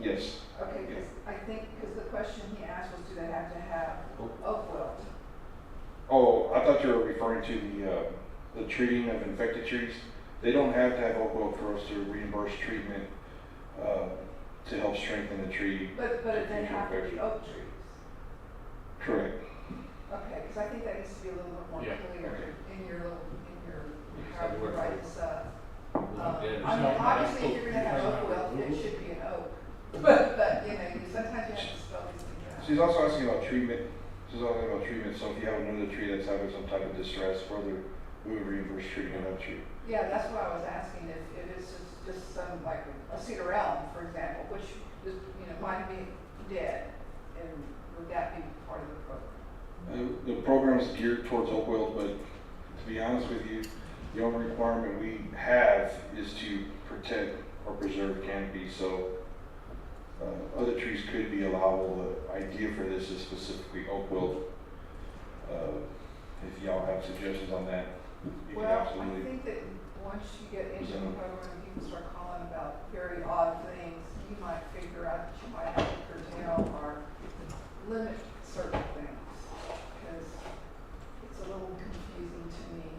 yes. Okay, because the question he asked was, do they have to have oak wilt? Oh, I thought you were referring to the treating of infected trees. They don't have to have oak wilt for us to reimburse treatment, to help strengthen the tree. But they have to be oak trees. Correct. Okay, because I think that needs to be a little bit more Yeah, clear okay. in your, how you write this up. I mean, not- obviously, if you're gonna have oak wilt, it should be an oak. But, you know, sometimes you have to spell these things out. She's also asking about treatment. She's asking about treatment, so if you have another tree that's having some type of distress, whether we would reimburse treatment of that tree. Yeah, that's what I was asking, if it's just some, like a cedar elm, for example, which is, you know, might be dead, and would that be part of the program? The program is geared towards oak wilt, but to be honest with you, the only requirement we have is to protect or preserve canopy, so other trees could be allowable. The idea for this is specifically oak wilt. If y'all have suggestions on that, you can Well, I absolutely. think that once you get into the Present. program, and people start calling about very odd things, you might figure out that you might have to curtail or limit certain things, because it's a little confusing to me.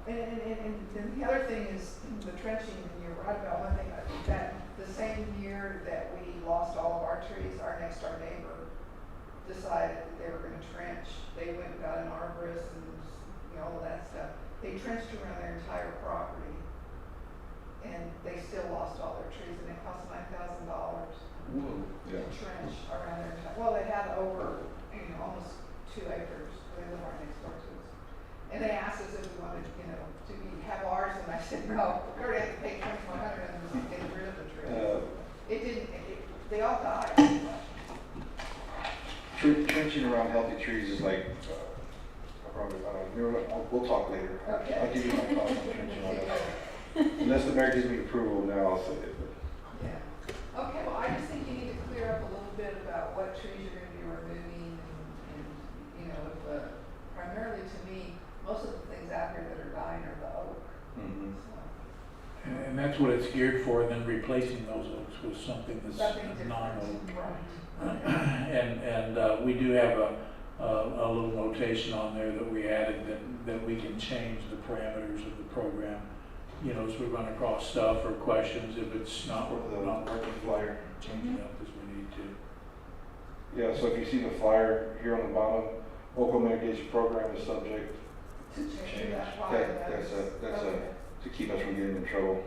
And then the other thing is the trenching, and you're right about one thing, that the same year that we lost all of our trees, our next door neighbor decided that they were gonna trench. They went and got an arborist and, you know, all that stuff. They trenched around their entire property, and they still lost all their trees, and it cost $9,000 Yeah. to trench around their entire, well, they had over, you know, almost 2 acres. They live right next door to us. And they asked us if we wanted, you know, have ours, and I said, no, we already have to pay $2,100 and get rid of the trees. It didn't, they all die. pretty much. Trenching around healthy trees is like, I probably, we'll talk later. Okay. I'll give you my thoughts on trenching on that. Unless the mayor gives me approval now, I'll say it. Yeah. Okay, well, I just think you need to clear up a little bit about what trees you're gonna be removing and, you know, if, primarily to me, most of the things out here that are dying are the oak. Mhm. So, And that's what it's geared for, then replacing those oaks with something that's something different. non-oak. Right. And we do have a little notation on there that we added that we can change the parameters of the program. You know, as we run across stuff or questions, if it's not working, Flyer. change it up as we need to. Yeah, so if you see the flyer here on the bottom, local mitigation program is subject To change that change. flyer. That's Okay. to keep us from getting in trouble.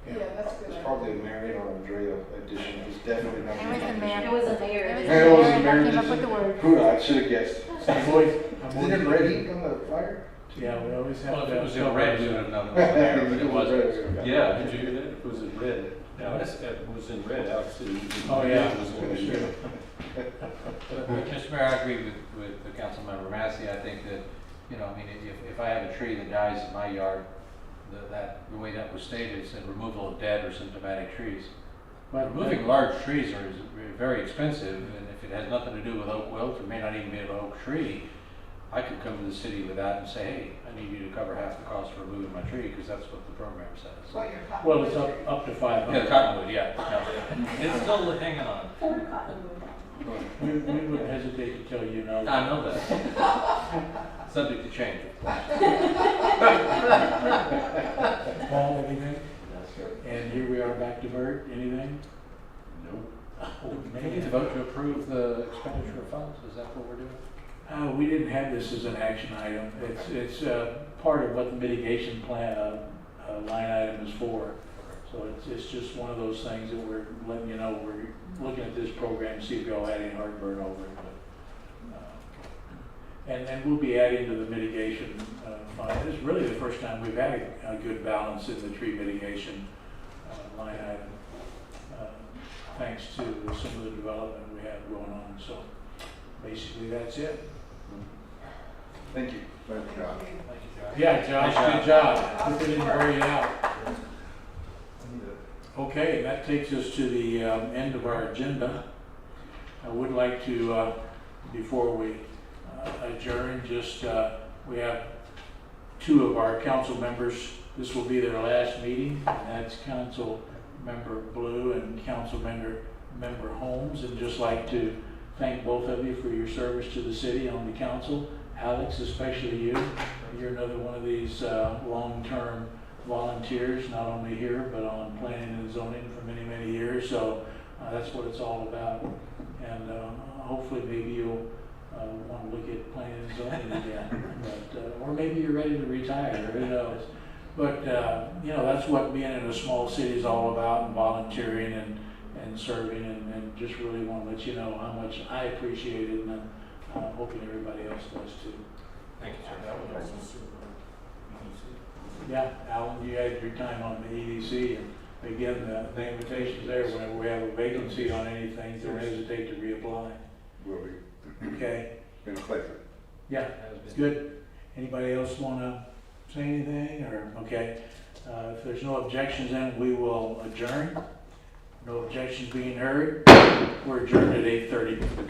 Yeah, that's good. It's probably a Marion or Andrea edition, it's definitely not. It was the mayor. It was a mayor. It was Yeah, it was the a mayor that mayor came up with the word. Who, I should have guessed. I'm always- Isn't it red ink on the flyer? Yeah, we always have Well, to. if it was in red, we would have known it was there, but it wasn't. Yeah, did you hear that? It was in red. Alex, it was in red, Alex. Oh, yeah. It was in red. Mr. Mayor, I agree with the council member Massey. I think that, you know, I mean, if I have a tree that dies in my yard, the way that was stated, it said removal of dead or symptomatic trees. But Removing large trees is very expensive, and if it has nothing to do with oak wilt, or may not even be an oak tree, I could come to the city with that and say, hey, I need you to cover half the cost for removing my tree, because that's what the program says. What you're talking Well, it's about. up to 500. Yeah, cottonwood, yeah. It's still hanging on. We wouldn't hesitate to tell you no. I know that. Subject to change, of course. Paul, anything? And here we are back to Bert, anything? Nope. Oh, We need to man. vote to approve the expenditure of funds, is that what we're doing? We didn't have this as an action item. It's part of what the mitigation plan, line item is for. So it's just one of those things that we're letting you know, we're looking at this program, see if y'all had any heartburn over it. But, and we'll be adding to the mitigation fund. It's really the first time we've had a good balance in the tree mitigation line item, thanks to some of the development we have going on. So basically, that's it. Thank you. Thank you, John. Yeah, Josh, good job. Hope we didn't wear you out. Okay, that takes us to the end of our agenda. I would like to, before we adjourn, just, we have two of our council members. This will be their last meeting, and that's Council Member Blue and Council Member Holmes. And just like to thank both of you for your service to the city on the council. Alex, especially you. You're another one of these long-term volunteers, not only here, but on planning and zoning for many, many years. So that's what it's all about. And hopefully maybe you'll want to look at planning and zoning again. But, or maybe you're ready to retire, who knows. But, you know, that's what being in a small city is all about, and volunteering and serving, and just really want to let you know how much I appreciate it, and I'm hoping everybody else does too. Thank you, sir. Yeah, Alan, you had your time on the EDC, and again, the invitation's there whenever we have a vacancy on anything, don't hesitate to reapply. Will be. Okay? Been a pleasure. Yeah, it's good. Anybody else want to say anything, or, okay? If there's no objections, then we will adjourn. No objections being heard. We're adjourned at 8:30.